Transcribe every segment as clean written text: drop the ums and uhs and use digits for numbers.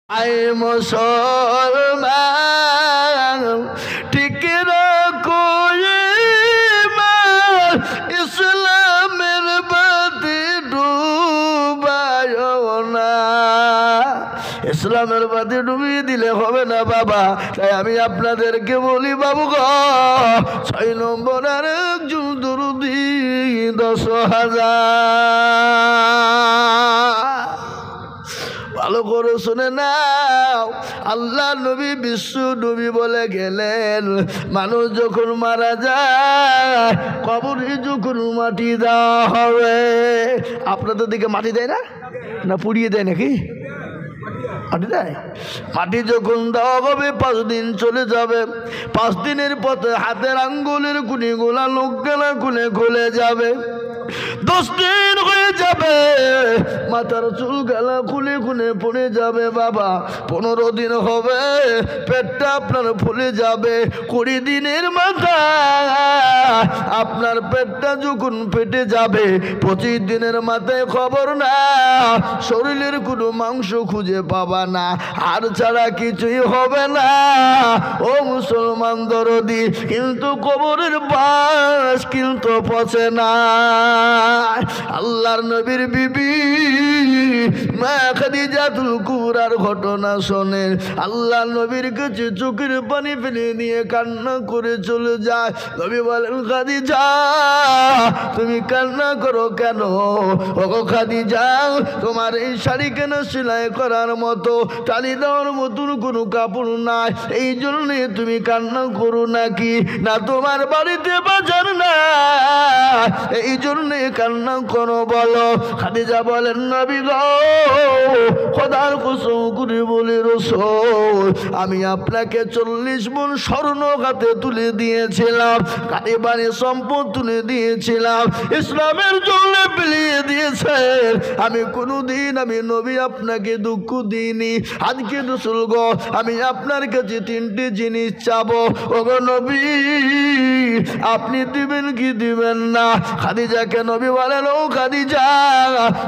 I মুসলমান ঠিক রাখো ঈমান, ইসলামের বাতি ডুবায়ো না। ইসলামের বাতি ডুবিয়ে দিলে হবে না বাবা। তাই আমি আপনাদেরকে বলি বাবু গো, 6 নম্বরের একজন দরুদি 10,000। ভালো করে শুনে নাও, আল্লাহ নবী বিশ্ব নবী বলে গেলেন, মানুষ যখন মারা যায় কবরে যখন মাটি দেওয়া হবে, আপনাদের দিকে মাটি দেয় না, না পুড়িয়ে দেয় নাকি? মাটি দেয়। মাটি যখন দেওয়া হবে 5 দিন চলে যাবে। 5 দিনের পথে হাতের আঙ্গুলের কুনিগুলা লোকগুলা খুলে খুলে যাবে। 10 দিন হয়ে যাবে, মাথার চুল গালা খুলে খুলে পড়ে যাবে বাবা। 15 দিন হবে, পেটটা আপনার ফুলে যাবে। 20 দিনের মাথা আপনার পেটটা যখন ফেটে যাবে, 25 দিনের মাথায় খবর না, শরীরের কোনো মাংস খুঁজে পাবা না, আর ছাড়া কিছুই হবে না। ও মুসলমান দরদি, কিন্তু কবরের বাস কিন্তু পচে না। আল্লাহর নবীর বিবি মা খাদিজাতুল কুবরার ঘটনা শোনেন। আল্লাহর নবীর কাছে চোখের পানি ফেলে নিয়ে কান্না করে চলে যায়। নবী বলেন, খাদিজা তুমি কান্না করো কেন? ওগো খাদিজা, তোমার এই শাড়ি কেন সেলাই করার মতো, টালি দেওয়ার মতন কোনো কাপড় নাই, এই জন্যে তুমি কান্না করো নাকি? না তোমার বাড়িতে বাজার না, এই জন্যে কান্না করো বলো? খাদিজা বলেন, নবী গো, খোদার কসম করে বলে রাসূল, আমি আপনাকে 40 মণ স্বর্ণ হাতে তুলে দিয়েছিলাম, গাড়ি বাড়ি সম্পদ তুলে দিয়েছিলাম, ইসলামের জন্য বিলিয়ে দিয়েছেন। আমি কোনোদিন আমি নবী আপনাকে দুঃখ দিইনি। আজকে রাসূল গো, আমি আপনার কাছে 3টি জিনিস চাবো। ওগো নবী, আপনি দিবেন কি দিবেন না? খাদিজাকে নবী বলেন, ও খাদিজা,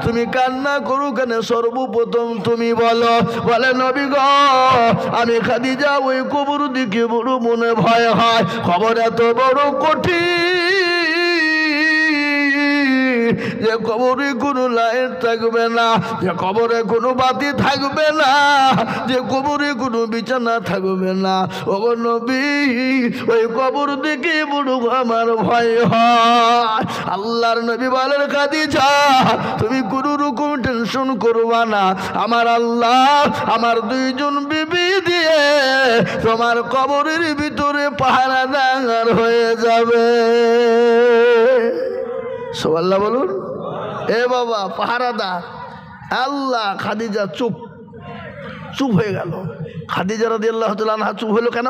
তুমি কান্না করো কেন? সর্বপ্রথম তুমি বলো। বলে, নবী গো, আমি খাদিজা ওই কবর দিকে বড় মনে ভয় হয়। খবর এত বড় কঠিন যে কবরে কোনো লাইট থাকবে না, যে কবরে কোনো বাতি থাকবে না, যে কবরে কোনো বিছানা থাকবে না। ওগো নবী, ওই কবর দিকে বড় আমার ভয় হয়। আল্লাহর নবী বলেন, খাদিজা তুমি কোনো রকম টেনশন করবা না, আমার আল্লাহ আমার 2 জন বিবি দিয়ে তোমার কবরের ভিতরে পাহারাদার হয়ে যাবে। সুবহানাল্লাহ বলুন। এ বাবা, পাহারাদার আল্লাহ। খাদিজা চুপ হয়ে গেল। খাদিজা রাদিয়াল্লাহু তাআলা আনহা চুপ হলো কেন?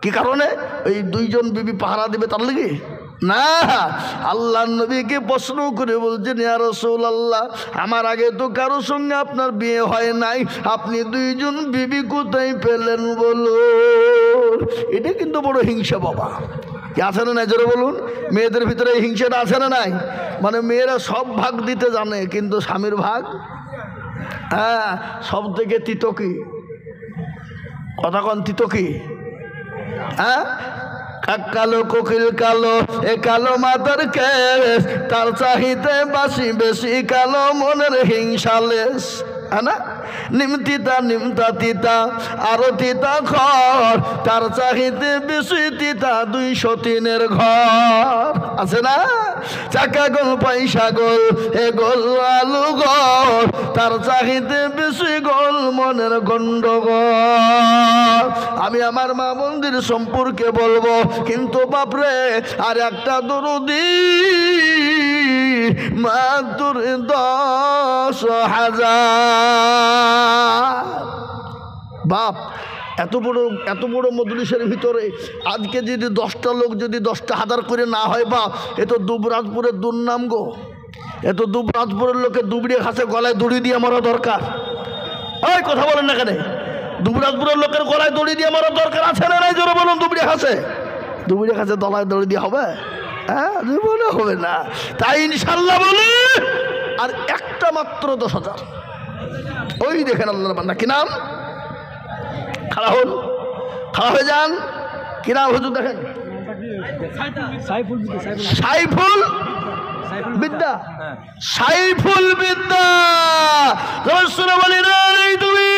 কি কারণে? এই 2 জন বিবি পাহারা দেবে তার লাগি না। আল্লাহর নবীকে প্রশ্ন করে বলছেন, ইয়া রাসূলুল্লাহ, আমার আগে তো কারোর সঙ্গে আপনার বিয়ে হয় নাই, আপনি 2 জন বিবি কোথায় পেলেন বলুন? এটা কিন্তু বড় হিংসা বাবা। আছে না নাই জোরে বলুন? মেয়েদের ভিতরে এই হিংসাটা আছে না নাই? মানে মেয়েরা সব ভাগ দিতে জানে, কিন্তু স্বামীর ভাগ, হ্যাঁ, সব থেকে তিতো কি কথা কন? তিতো কি? হ্যাঁ, কালো কোকিল কালো, এ কালো মাথার কেশ, তার চাহিতে বাসি বেশি কালো মনের হিংসালেশ। না, নিমতিতা নিমতা তিতা আরো তিতা ঘর, তার চাহিতে বেশি তিতা 203-এর ঘর। আছে না? চাকা গোল পয়সা গোল, এ গোল আলু গোল, তার চাহিতে বেশি গোল মনের গন্ডগোল। আমি আমার মা মন্দির সম্পর্কে বলবো, কিন্তু বাপরে আর একটা দরুদি মাত্র 10,000। বাপ, এত বড় মজলিসের ভিতরে আজকে যদি 10টা লোক যদি 10টা হাজার করে না হয়, বাপ, এ তো দুবরাজপুরের দুর্নাম গো। এ তো দুবরাজপুরের লোকে দুবড়িয়ে ঘাসে গলায় দড়ি দিয়ে মারা দরকার। ওই কথা বলেন না কেন? দুবরাজপুরের লোকের গলায় দড়ি দিয়ে মারা দরকার আছে না নাই? জোরে বলুন। দুবড়িয়ে ঘাসে গলায় দড়ি দিয়ে হবে? হ্যাঁ, জীবনে হবে না। তাই ইনশাল্লাহ বলি, আর একটা মাত্র 10,000। ওই দেখেন আল্লাহর বান্দা, কি নাম? খাড়া হন, খাড়া হয়ে যান। কি নাম হুজুর দেখেন? সাইফুল বিদ্যা, সাইফুল বিদ্যা। বলি তুমি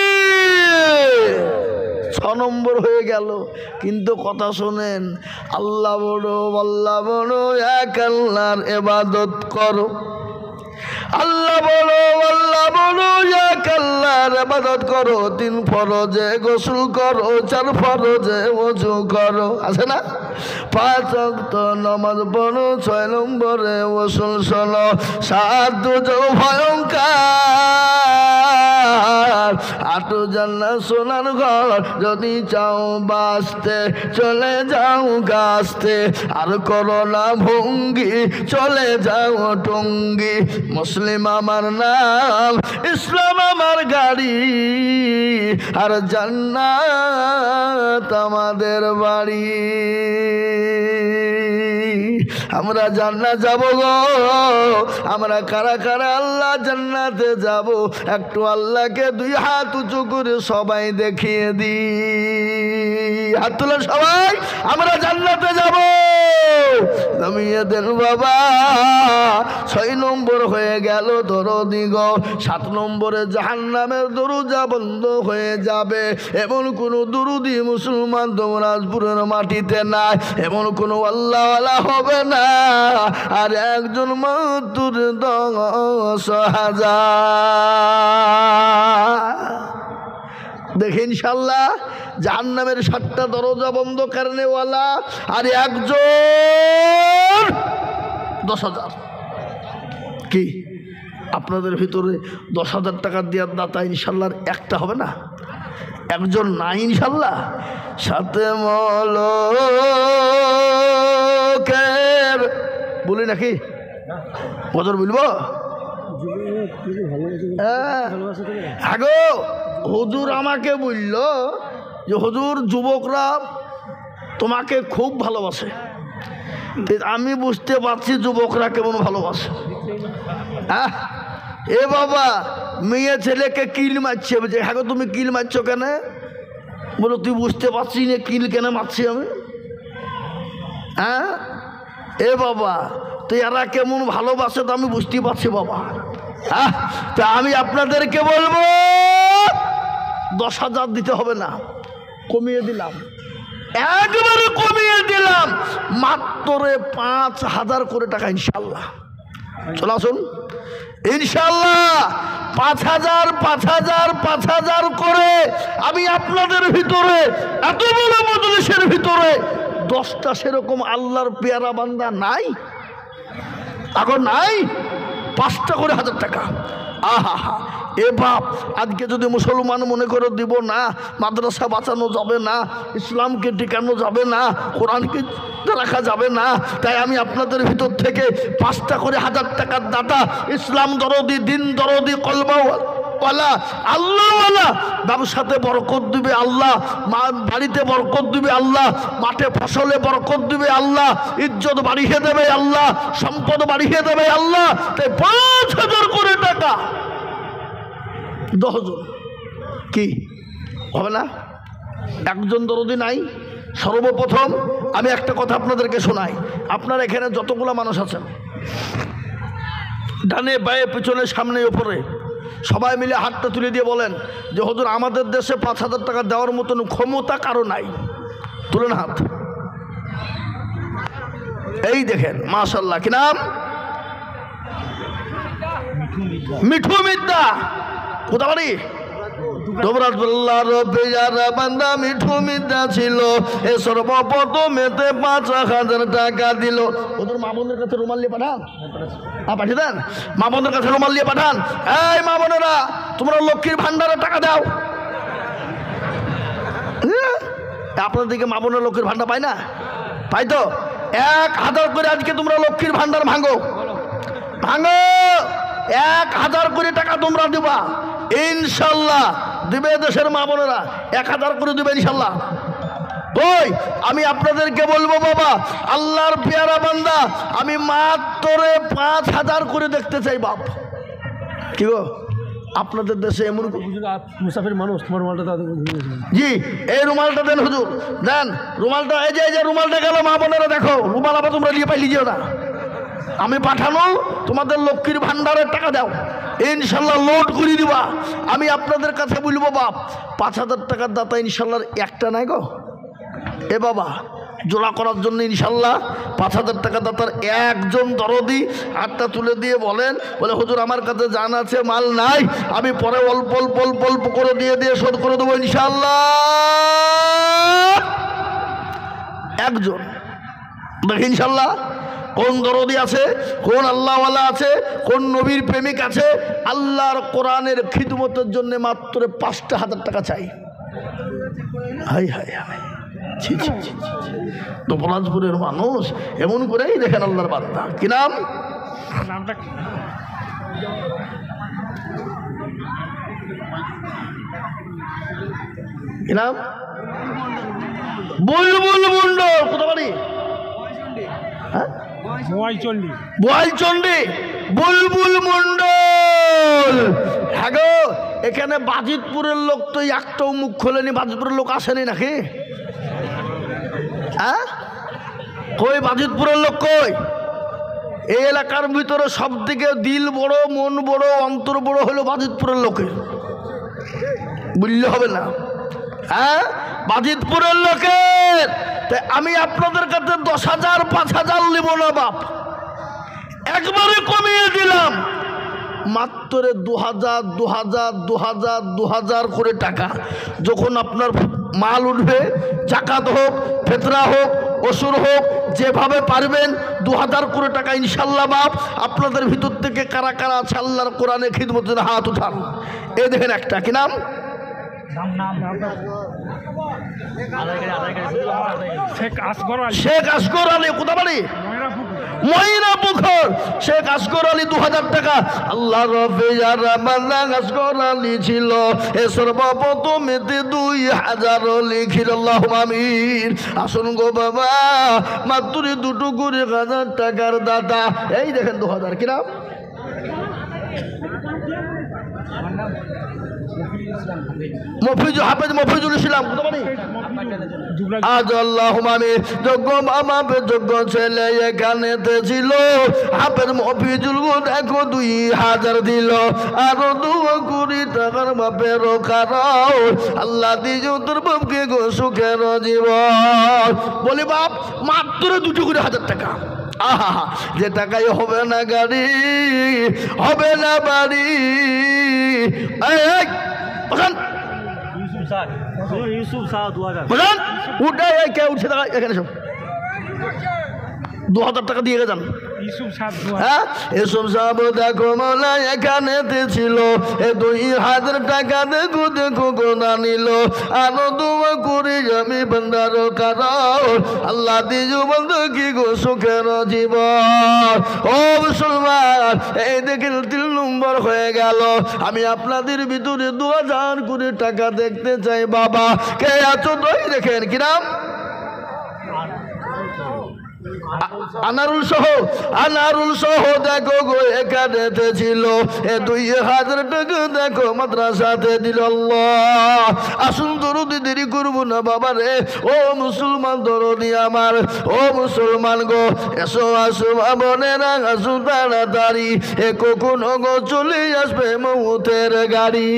6 নম্বর হয়ে গেল। কিন্তু কথা শোনেন, আল্লাহ বড়, আল্লাহ বড়, এক আল্লাহর ইবাদত করো। আল্লাহ বলো, আল্লাহ বলো, এক আল্লাহর ইবাদত করো। 3 ফরজে গোসল করো, 4 ফরজে ওযু করো, আছে না? 5 ওয়াক্ত নামাজ পড়ো, 6 নম্বরে ওসুল শোনো। 7 দুজো ভয়ঙ্কর, 8 জান্নাত সোনার ঘর। যদি চাও বাঁচতে চলে যাও গাছতে, আর করো না ভঙ্গি চলে যাও টঙ্গি। মুসলিম আমার নাম, ইসলাম আমার গাড়ি, আর জান্নাত আমাদের বাড়ি। আমরা জান্নাত যাব গো। আমরা কারা কারা আল্লাহ জান্নাতে যাব, একটু আল্লাহকে 2 হাত উঁচু করে সবাই দেখিয়ে দি। হাত তুলেন সবাই, আমরা জান্নাতে যাব। নামিয়ে দেন বাবা। 6 নম্বর হয়ে গেল দরদি গো। 7 নম্বরে জাহান্নামের দরজা বন্ধ হয়ে যাবে। এমন কোন দরদি মুসলমান দৌরাজপুরের মাটিতে নাই, এমন কোন আল্লাহওয়ালা হবে না। আর একজন মাত্র 10,000। দেখে ইনশাল্লাহ জাহান্নামের 7টা দরজা বন্ধ করেনেওয়ালা, আর একজন 10,000। কি আপনাদের ভিতরে 10,000 টাকা দেওয়ার দাতা ইনশাল্লাহ একটা হবে না? একজন নাই ইনশাল্লাহ? সাথে মলকের বলি নাকি বজর বলবো? আগো হুজুর আমাকে বলল যে হুজুর যুবকরা তোমাকে খুব ভালোবাসে। আমি বুঝতে পারছি যুবকরা কেমন ভালোবাসে। হ্যাঁ এ বাবা, মেয়ে ছেলেকে কিল মারছে। বলছে হ্যাঁ গো তুমি কিল মারছো কেন? বলো তুই বুঝতে পারছিস না কিল কেন মারছি আমি? হ্যাঁ এ বাবা, তো এরা কেমন ভালোবাসে তো আমি বুঝতে পারছি বাবা। হ্যাঁ তা আমি আপনাদেরকে বলবো 10,000 দিতে হবে না, কমিয়ে দিলাম, একবারে কমিয়ে দিলাম, মাত্র 5,000 করে টাকা ইনশাল্লাহ। চলে আসুন ইনশাল্লাহ। 5,000 5,000 5,000 করে আমি আপনাদের ভিতরে, এত বড় মজলিসের ভিতরে 10টা সেরকম আল্লাহর পেয়ারা বান্দা নাই? এখন নাই? 5টা করে 1,000 টাকা। আহা হা, এ বাপ, আজকে যদি মুসলমান মনে করে দিব না, মাদ্রাসা বাঁচানো যাবে না, ইসলামকে টিকানো যাবে না, কোরআনকে রাখা যাবে না, তাই আমি আপনাদের ভিতর থেকে 5টা করে 1,000 টাকার দাতা, ইসলাম দরদি, দিন দরদি, কলমাওয়ালা, আল্লাহওয়ালা, ব্যবসাতে বরকত দিবে আল্লাহ, বাড়িতে বরকত দিবে আল্লাহ, মাঠে ফসলে বরকত দিবে আল্লাহ, ইজ্জত বাড়িয়ে দেবে আল্লাহ, সম্পদ বাড়িয়ে দেবে আল্লাহ। তাই 5,000 করে টাকা 10 জন কি হবে না? একজন দরদি নাই? সর্বপ্রথম আমি একটা কথা আপনাদেরকে শোনাই। আপনার এখানে যতগুলো মানুষ আছেন, ডানে বায়ে পিছনে সামনে উপরে, সবাই মিলে হাতটা তুলে দিয়ে বলেন যে হুজুর আমাদের দেশে 5,000 টাকা দেওয়ার মতন ক্ষমতা কারো নাই। তুলেন হাত। এই দেখেন মাশাআল্লাহ, কি নাম? মিঠু মিদ্দা। কোথা বাড়ি? বান্দা মিঠু মিদ্দা ছিল। এ সর্বপ্রথমেতে 5,000 টাকা দিল। ওদের মা বোনদের কাছে রুমাল নিয়ে পাঠান, পাঠিয়ে দেন। মা বোনদের কাছে রুমাল নিয়ে পাঠান। এই মা বোনেরা, তোমরা লক্ষ্মীর ভান্ডারে টাকা দাও। আপনার দিকে মা বোনের লক্ষ্মীর ভান্ডার পায় না? পাই তো? 1,000 করে আজকে তোমরা লক্ষ্মীর ভান্ডার ভাঙো, ভাঙো। 1,000 করে টাকা তোমরা দিবা ইনশাল্লাহ। দিবে দেশের মা বোনেরা, 1,000 করে দিবে ইনশাল্লাহ। ওই আমি আপনাদেরকে বলবো বাবা, আল্লাহর পেয়ারা বান্দা, আমি মাত্র 5,000 করে দেখতে চাই বাপ। কি গো আপনাদের দেশে এমন মুসাফির মানুষ, তোমার রুমালটা জি এই রুমালটা দেন হুজুর, দেন রুমালটা। এই যে রুমালটা গেল, মা বোনেরা দেখো, রুমাল আবার তোমরা নিয়ে পাইলি যেও না। আমি পাঠানো তোমাদের লক্ষ্মীর ভান্ডারের টাকা দাও, ইনশাল্লাহ লোড করে দিবা। আমি আপনাদের কাছে বলবো বাপ, 5,000 টাকার দাতা ইনশাল্লাহ একটা নাই গো। এ বাবা, জোড়া করার জন্য ইনশাল্লাহ 5,000 টাকা দাতার একজন দরদি হাতটা তুলে দিয়ে বলে হুজুর আমার কাছে জান আছে, মাল নাই, আমি পরে অল্প অল্প অল্প অল্প করে দিয়ে শোধ করে দেবো ইনশাল্লাহ। একজন দেখি ইনশাল্লাহ কোন দরদি আছে, কোন আল্লাহওয়ালা আছে, কোন নবীর প্রেমিক আছে, আল্লাহর কোরআনের খিদমতের জন্য মাত্র 5,000 টাকা চাই। হাই হাই হাই, ছি ছি ছি, তো পলাশপুরের মানুষ এমন করেই দেখেন আল্লাহর বান্দা। কি নাম? নামটা কি নাম? বুলবুল মন্ডল। কোথা বাড়ি? হ্যাঁ, বোয়ালচন্ডী। বুলবুল মন্ডল। হ্যাঁ গো, এখানে বাজিতপুরের লোক তো একটাও মুখ খোলেনি। বাজিতপুরের লোক আসেনি নাকি? হ্যাঁ, কই বাজিতপুরের লোক কই? এই এলাকার ভিতরে সব থেকে দিল বড়, মন বড়, অন্তর বড় হলো বাজিতপুরের লোকের, বুঝলে হবে না। হ্যাঁ, বাজিতপুরের লোকের। তাই আমি আপনাদের কাছে 10,000 5,000 নিব না বাপ, একবারে কমিয়ে দিলাম মাত্র 2,000 2,000 2,000 2,000 করে টাকা। যখন আপনার মাল উঠবে, জাকাত হোক, ফিতরা হোক, অসুর হোক, যেভাবে পারবেন 2,000 করে টাকা ইনশাল্লাহ বাপ। আপনাদের ভিতর থেকে কারা কারা আছে আল্লাহর কোরআনে খিদমতের হাত উঠান। এই দেখেন একটা, কি নাম? শেখ আসগর আলী। কোথা বাড়ি? ময়রা পুকুর। শেখ আসগর আলী 2,000 টাকা। আল্লাহ রফিজার আসগর আলী ছিল এ সর্বপ্রথমেতে 2,000 লিখিল। আল্লাহুম্মা আমিন। আসুন গো বাবা, মাত্র 2 করে 1,000 টাকার দাতা। এই দেখেন 2,000। কি নাম? হাফেজ মফিজুল ইসলাম। আজ আল্লাহুম্মা আমিন। যোগ্য মামা যোগ্য ছেলে এখানেতে ছিল, হাফেজ মফিজুল দেখো 2,000 দিল। আরো 2 কোটি টাকার বাপের কারণ আল্লাহ দিও তোর বাপকে গো সুখের জীবন। বলি বাপ, মাত্র 2 কোটি 1,000 টাকা। আহা, যে টাকায় হবে না গাড়ি, হবে না বাড়ি। উঠছে এখানে সব 2,000 টাকা দিয়ে যান। হ্যাঁ, এসব সব দেখো মৌলা এখানেতে ছিল এ 2,000 টাকা দেখো দেখো গোনা নিল। আরো 2 করে আমি বন্দার কারণ আল্লাহ দিজু বন্ধ কি গো সুখের জীবন। ও মুসলমান, এই দেখেন 3 নম্বর হয়ে গেল। আমি আপনাদের ভিতরে 2,000 করে টাকা দেখতে চাই বাবা। কে আছো? দই দেখেন। কি নাম? আনারুল সহ। আনারুল সহ দেখো গো এখানেতে ছিল এ 2,000 টাকা দেখো মাদ্রাসাতে দিল। আল্লাহ, আসুন দরুদ দেরি করবো না বাবা রে। ও মুসলমান দরদি আমার, ও মুসলমান গো, এসো আসো বোনেরা, আসো তাড়াতাড়ি, এ কখন গো চলে আসবে মৌতের গাড়ি।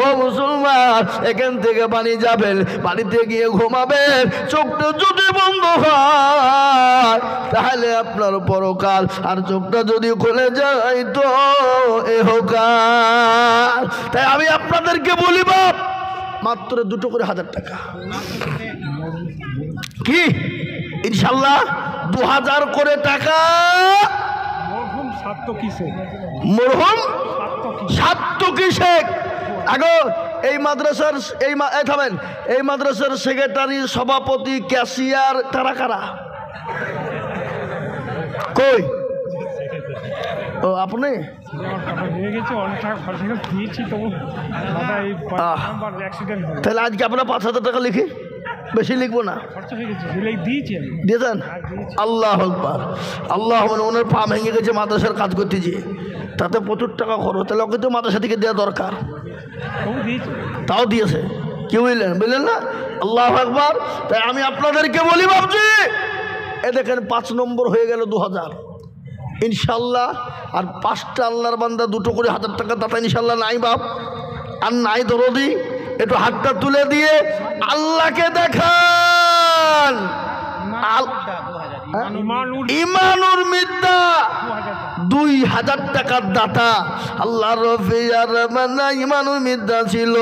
ও মুসলমান, এখান থেকে বাড়ি যাবেন, বাড়িতে গিয়ে ঘুমাবেন, চোখটা যদি বন্ধ হয় তাহলে আপনার পরকাল, আর চোখটা যদি খুলে যায় তো এহকাল। তাই আমি আপনাদেরকে বলি বাপ, মাত্র 2 করে 1,000 টাকা। কি ইনশাল্লাহ 2,000 করে টাকা। মরহুম সাত্তকি শেখ। আগো এই মাদ্রাসার এই মাদ্রাসার সেক্রেটারি, সভাপতি, ক্যাশিয়ার কারা কারা? কই? ও আপনি? তাহলে আজকে আপনার 5,000 টাকা লিখি, বেশি লিখবো না। দিয়েছেন? আল্লাহ আকবার, আল্লাহ। ওনার পা ভেঙে গেছে মাদ্রাসার কাজ করতে গিয়ে। তাতে প্রচুর টাকা খরচ, তাহলে ওকে তো মাদ্রাসা থেকে দেওয়া দরকার। তাও দিয়েছে, কি বুঝলেন? বুঝলেন না? আল্লাহু আকবার। তাই আমি আপনাদেরকে বলি বাবজি, এ দেখেন 5 নম্বর হয়ে গেল 2000 ইনশাল্লাহ। আর 5টা আল্লাহর বান্দা 2টো করে 1000 টাকা দাতা ইনশাল্লাহ নাই বাপ, আর নাই দরদি। একটু হাতটা তুলে দিয়ে আল্লাহকে দেখান। ইমানুর মিদ্দা 2000 টাকার দাতা আল্লাহর রফিয়ার মানা ইমানুর মিদ্দা ছিল।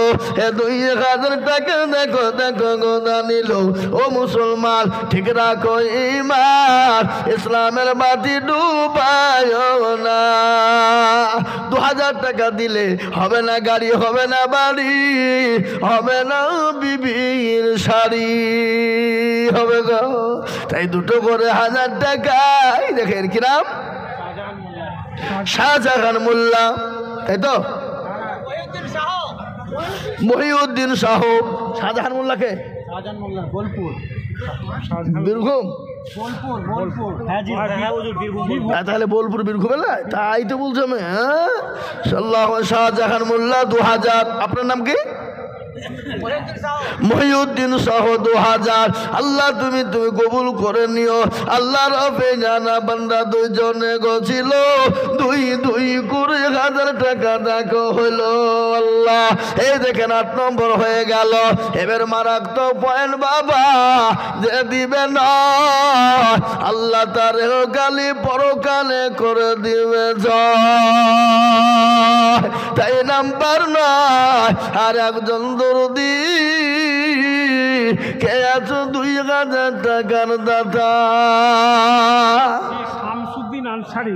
2000 টাকা দেখো দেখো গোদা নিল। ও মুসলমান ঠিক রাখো ইমান, ইসলামের বাতি ডুবায় না। 2000 টাকা দিলে হবে না গাড়ি, হবে না বাড়ি, হবে না বিবির শাড়ি, হবে গো। তাই 2টো করে 1000 টাকায় দেখেন কি নাম? শাহজাহান মোল্লা, তাই তো? মহিউদ্দিন শাহ। শাহজাহান মোল্লাকে বীরভূম, তাহলে বোলপুর বীরভূম না? তাই তো বলছি আমি। হ্যাঁ, শাহজাহান মোল্লা 2000। আপনার নাম কি? মহিউদ্দিন সহ 2000। আল্লাহ তুমি কবুল করে নিও। আল্লাহ রবে জানা বান্দা 2 জনে গছিল, 2 করে 1000 টাকা দেখো হইলো। আল্লাহ, এই দেখেন 8 নম্বর হয়ে গেল। এবার মারাত্মক পয়েন্ট বাবা, যে দিবে না আল্লাহ তার কালি পরকালে করে দিবে জয়। তাই নাম্বার নয় আর একজন দরদি কে আছো 2000 টাকার দাতা? শামসুদ্দিন আনসারী,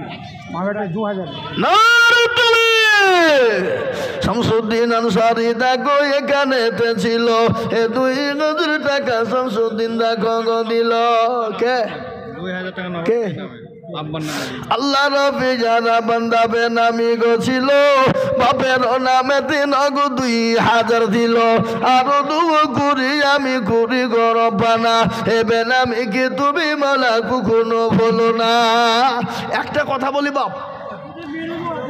মাগাটা 2000। শামসুদ্দিন আনসারী দেখো এখানে ছিল। 2000 টাকা শামসুদ্দিন দেখো দিল। কে? 2000 টাকা কে? আল্লাহ রবি জানা বান্দা বেনামি গছিল, বাপের নামে 2000 দিল। আরো 2 কুড়ি আমি কুড়ি গরবানা, এ বেনামি কি তুমি মালা কখনো বলো না। একটা কথা বলি বাপ,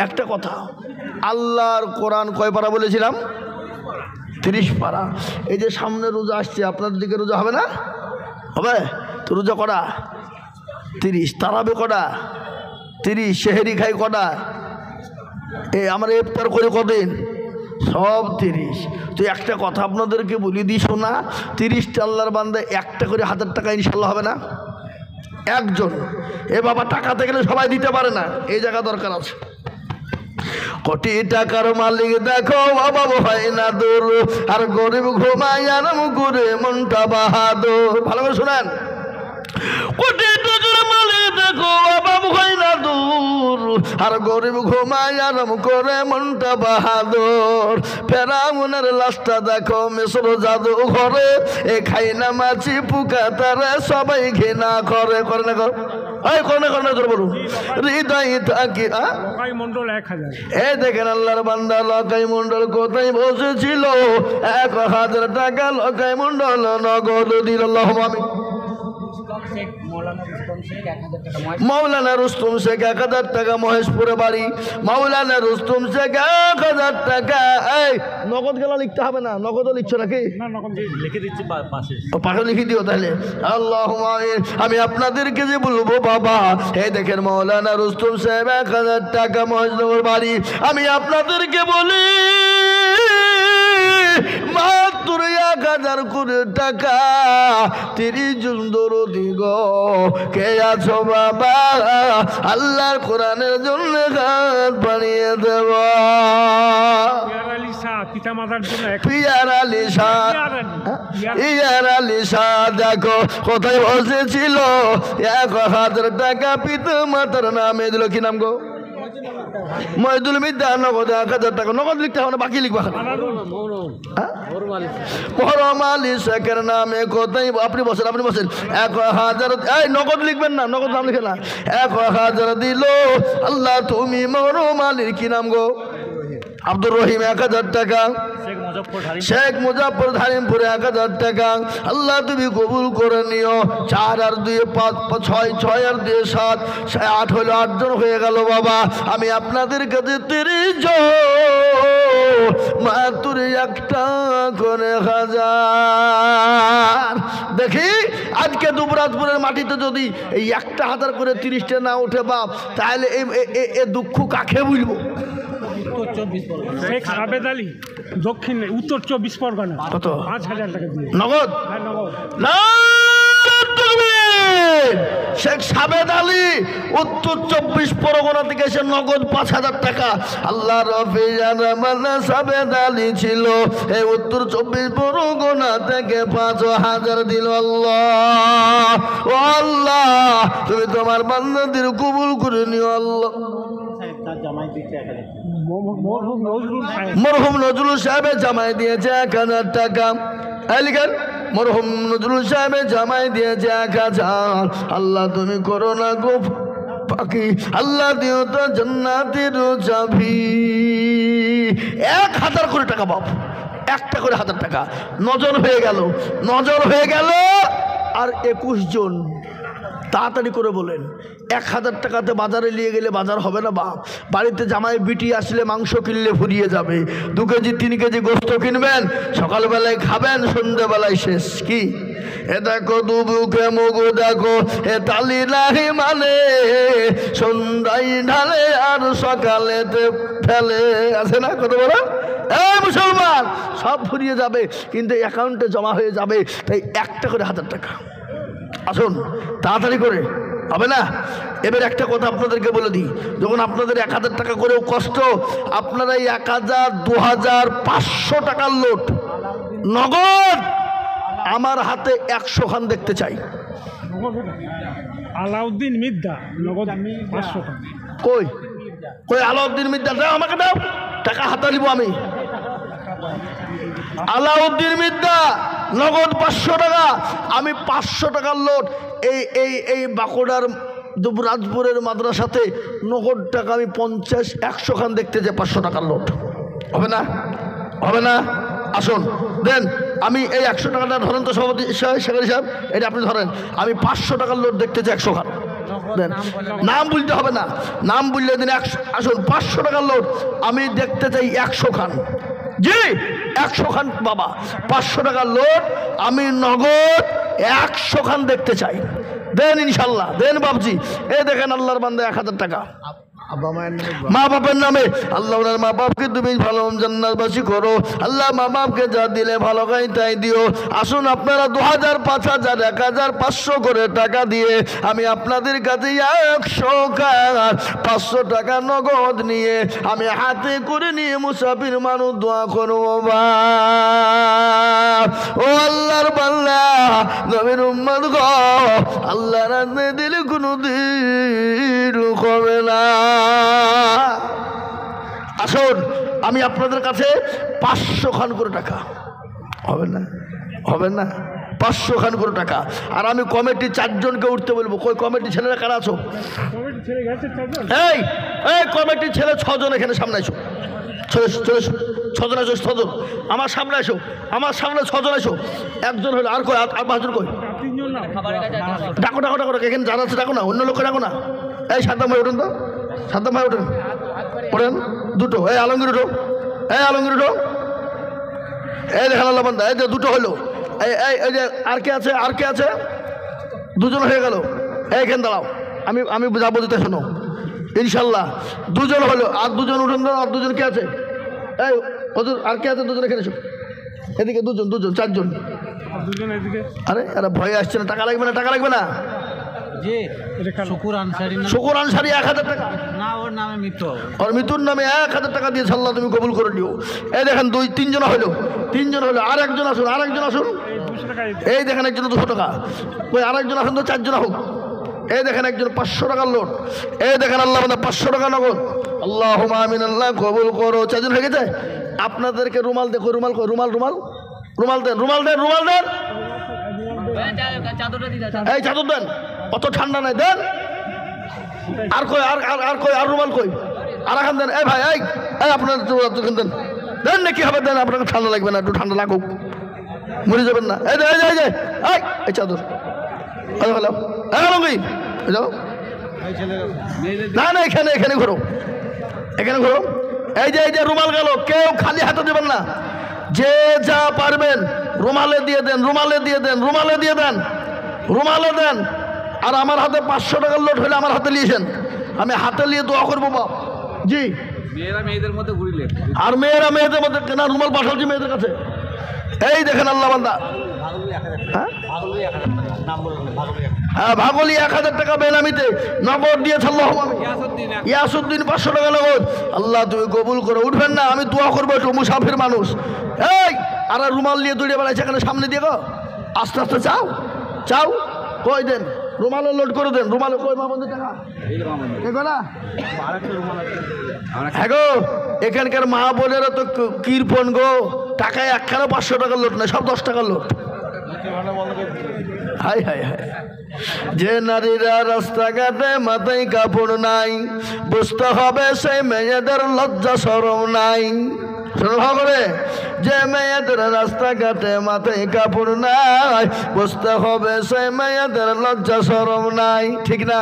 একটা কথা। আল্লাহর কোরআন কয় পারা বলেছিলাম? 30 পারা। এই যে সামনে রোজা আসছে, আপনাদের দিকে রোজা হবে না? হবে তো। রোজা করা 30, তারাবে কটা? 30। সেহেরি খাই কটা? আমরা ইফতার করে কদিন? সব 30। তো একটা কথা আপনাদেরকে বলি দিই শোনা, 30টা আল্লাহর বান্দা একটা করে 1000 টাকা ইনশাল্লাহ হবে না? একজন। এ বাবা টাকাতে গেলে সবাই দিতে পারে না, এই জায়গা দরকার আছে। কোটি টাকার মালিক দেখো বাবা হয় না দূর, আর গরিব ঘুমায় আরাম করে মনটা বাহাদুর। ভালো করে শোনেন, কোটি টাকার মালিক দেখো বাবা হয় না দূর, আর গরিব ঘুমায় আরাম করে মনটা বাহাদুর। ফেরাউনের লাশটা দেখো মিশর জাদু ঘরে, এ খাই না মাছি পোকা তারা সবাই ঘৃণা করে। করে না গো? হৃদয় থাকি লকাই মন্ডল 1000। এই দেখেন আল্লাহর বান্দা লকাই মন্ডল কোথায় বসেছিল? 1000 টাকা লকাই মন্ডল নগদ দিল। আমি মৌলানা রুস্তম শেখ 1000 টাকা মহেশপুরে বাড়ি। মৌলানা রুস্তম শেখ 1000 টাকা। এই নগদ গেলা লিখতে হবে না? নগদও লিখছো নাকি? লিখে দিচ্ছি পাশে, পাশে লিখে দিও তাহলে। আল্লাহ আমি আপনাদেরকে যে বলবো বাবা, এই দেখেন মৌলানা রুস্তম সাহেব 1000 টাকা মহেশপুর বাড়ি। আমি আপনাদেরকে বলি মাত্র 1000 করে টাকা 30 জন দরদি গো কে আছো বাবা? আল্লাহর কোরআনের জন্য হাত বাড়িয়ে দেব। পিয়ার আলী শাহ, ইয়ার আলী শাহ দেখো কোথায় বসেছিল? 1000 টাকা পিতা মাতার নামে দিল। কি নাম গো? মহিদুল মিদ্দা। নগদ 1000 টাকা নগদ লিখতে হবে না, বাকি লিখবা। মহরম আলী শেখের নামে কোথায়? আপনি বসেন, আপনি বসেন। 1000। এই নগদ লিখবেন না, নগদ নাম লিখে না। 1000 দিল। আল্লাহ তুমি মহরম আলীর কি নাম গো? আব্দুর রহিম 1000 টাকা। শেখ মুজাফর ধারিমপুরে 1000 টাকা আল্লাহ তুমি কবুল করে নিও। 4 আর 2 5 6 6 আর 2 7 8 হলো 8 জন হয়ে গেল বাবা। আমি আপনাদের কাছে 30 জন মাত্র একটা করে 1000 দেখি আজকে দুবরাজপুরের মাটিতে যদি এই 1000 করে 30টা না ওঠে বাপ, তাহলে এ দুঃখ কাকে বুঝবো? শেখ সাবেদ আলী দক্ষিণ উত্তর 24 পরগনা কত? 5000 টাকা দিয়ে নগদ নগদ। না শেখ সাবেদ আলী উত্তর 24 পরগনা থেকে এসে নগদ 5000 টাকা। আল্লাহ রফি সাবেদ আলী ছিল এই উত্তর 24 পরগনা থেকে 5000 দিল। আল্লাহ ও আল্লাহ তুমি তোমার বান্দাদের কবুল করে নিও আল্লাহ। মরহুম নজরুল সাহেবের জামাই দিয়েছে 1000 টাকা। লিখেন মরহুম নজরুল সাহেবের জামাই দিয়েছে 1000। আল্লাহ তুমি করো না গো পাখি, আল্লাহ দিও তো জান্নাতের চাবি। 1000 করে টাকা বাপ, একটা করে 1000 টাকা। নজর হয়ে গেল, নজর হয়ে গেল। আর 21 জন তাড়াতাড়ি করে বলেন। 1000 টাকাতে বাজারে নিয়ে গেলে বাজার হবে না বাপ। বাড়িতে জামাই বিটি আসলে মাংস কিনলে ফুরিয়ে যাবে। 2 কেজি 3 কেজি গোস্ত কিনবেন, সকালবেলায় খাবেন, সন্ধ্যেবেলায় শেষ। কি এ দেখো দুবুকে মগু দেখো এ তালি নাহি মানে সন্ধ্যায় ঢালে আর সকালেতে ফেলে, আছে না কত বড়? এই মুসলমান সব ফুরিয়ে যাবে কিন্তু অ্যাকাউন্টে জমা হয়ে যাবে। তাই একটা করে 1000 টাকা। আসুন তাড়াতাড়ি করে, হবে না? এবার একটা কথা আপনাদেরকে বলে দিই, যখন আপনাদের 1000 টাকা করেও কষ্ট, আপনারা এই 1000 2000 500 টাকার লোট নগদ আমার হাতে 100 খান দেখতে চাই। আলাউদ্দিন মির্জা নগদ 500 টাকা। কই কই আলাউদ্দিন মির্জা? দাও আমাকে, দাও টাকা হাতে নিব আমি। আলাউদ্দিন মির্জা নগদ 500 টাকা। আমি 500 টাকার লোট এই এই এই বাঁকুড়ার দুবরাজপুরের মাদ্রাসাতে নগদ টাকা আমি 50-100 খান দেখতে চাই। 500 টাকার লোট হবে না? হবে না? আসুন দেন। আমি এই 100 টাকাটা ধরেন তো সভাপতি সেক্রেটারি সাহেব, এটা আপনি ধরেন। আমি 500 টাকার লোট দেখতে চাই 100 খান দেন। নাম বলতে হবে না, নাম বললে দিন 100। আসুন 500 টাকার লোট আমি দেখতে চাই 100 খান। জি 100 খান বাবা। 500 টাকার লোট আমি নগদ 100 খান দেখতে চাই। দেন ইনশাল্লাহ, দেন বাবজি। এই দেখেন আল্লাহর বান্দা 1000 টাকা মা বাপের নামে। আল্লাহ ওনার মা বাপকে তুমি ভালো জান্নাতবাসী করো। আল্লাহ মা বাপকে যা দিলে ভালো খাই তাই দিও। আসুন আপনারা 2000 5000 1000 500 করে টাকা দিয়ে আমি আপনাদের কাছে 500 টাকা নগদ নিয়ে আমি হাতে করে নিয়ে মুসাফির মানুষ দোয়া করবো। ও আল্লাহর বান্দা নবীর উম্মত গো, আল্লাহ রাতে দিলে কোনো দিন হবে না। আসুন আমি আপনাদের কাছে 500 খান করে টাকা, হবে না? হবে না? 500 খান করে টাকা। আর আমি কমিটি 4 জনকে উঠতে বলবো। কই কমিটি ছেলেরা কারা আছো? এই এই কমিটির ছেলে 6 জন এখানে সামনে আসো। 6 জন আসো, 6 জন আমার সামনে আসো, আমার সামনে 6 জন আসো। 1 জন হলো, আর কই? আর 5 জন কই? ডাকো ডাকো ডাকো, এখানে যারা আছে ডাকো না, অন্য লোককে ডাকো না। এই সাদ্দাম ভাই ওঠেন তো, সাদ্দাম ভাই ওঠেন, ওঠেন দুটো। এই আলমগীর উঠো, এই আলমগীর উঠো। এই দেখেন আল্লাহ বান্দা, এই যে 2টো হলো। এই এই এই যে আর কে আছে? আর কে আছে? 2 জন হয়ে গেল। এইখানে দাঁড়াও, আমি যাবো দিতে, শোনো ইনশাল্লাহ। 2 জন হলো, আর 2 জন উঠেন। আর 2 জন কে আছে? এই হুজুর আর কে আছে? 2 জন এখানে এসো। এদিকে 2 জন, 4 জন। আরে আরে ভয় আসছে না? টাকা লাগবে না? টাকা লাগবে না? শুকুর আনসারি 1000 টাকা। না, ওর নামে মৃত্যু, ওর মৃত্যুর নামে 1000 টাকা দিয়েছে। আল্লাহ তুমি কবুল করে নিও। এই দেখেন 2-3 জন হলো, 3 জন হলো। আর 1 জন আসুন, আর 1 জন আসুন। এই দেখেন একজন 200 টাকা। ওই আর 1 জন আসুন তো, 4 জন হোক। এই দেখেন একজন 500 টাকার লোট। এই দেখেন আল্লাহ বান্দা 500 টাকা নগদ। আল্লাহুম্মা আমিন, আল্লাহ কবুল করো। 4 জন হয়ে গেছে। আপনাদেরকে রুমাল দেখো, রুমাল কই? রুমাল রুমাল রুমাল দেন, রুমাল দেন, রুমাল দেন। এই চাদর দেন, অত ঠান্ডা নাই, দেন। আর কই? আর কই? আর রুমাল কই? আর এখন দেন। এই ভাই, এই আপনার দেন, দেন না কি হবে দেন, আপনাকে ঠান্ডা লাগবে না, একটু ঠান্ডা লাগুক, মরে যাবেন না। এই এই এই এই চাদর হ্যালো হ্যালো কি যাও না না, এখানে এখানে ঘোরো, এখানে ঘোরো। এই যে রুমাল গেল, কেউ খালি হাতে দেবেন না, যে যা পারবেন রুমালে দিয়ে দেন, রুমালে দিয়ে দেন, রুমালে দিয়ে দেন, রুমালে দেন। আর আমার হাতে 500 টাকার লোট হলে আমার হাতে নিয়েছেন, আমি হাতে নিয়ে দোয়া করবো বাপ। জি মেয়েরা মেয়েদের মধ্যে ঘুরিলে আর মেয়েরা মেয়েদের মধ্যে কেনা রুমাল পাঠাচ্ছি মেয়েদের কাছে। এই দেখেন আল্লাহ বান্দা, হ্যাঁ ভাগলি 1000 টাকা বেনামিতে নগদ দিয়েছে আল্লাহ। ইয়াসুদ্দিন 500 টাকা নগদ। আল্লাহ তুমি কবুল করো। উঠবেন না, আমি দোয়া করবো, একটু মুসাফির মানুষ। এই আর রুমাল নিয়ে দৌড়ে বেড়াইছে এখানে সামনে দিয়ে গো, আস্তে আস্তে চাও চাও, কই দেন রুমালে লোড করে দেন, রুমালে কই মামন্দির টাকা দেখো না। হ্যাঁ গো, এখানকার মা বোনেরা তো কৃপণ গো, টাকায় একখানে 500 টাকার লোট নয়, সব 10 টাকার লোট। হাই হাই হাই, যে নারীরা রাস্তাঘাটে মাথায় কাপড় নাই, বুঝতে হবে সেই মেয়েদের লজ্জা শরম নাই। করে যে মেয়েদের রাস্তাঘাটে মাথায় কাপড় নাই, বুঝতে হবে সেই মেয়েদের লজ্জা শরম নাই, ঠিক না?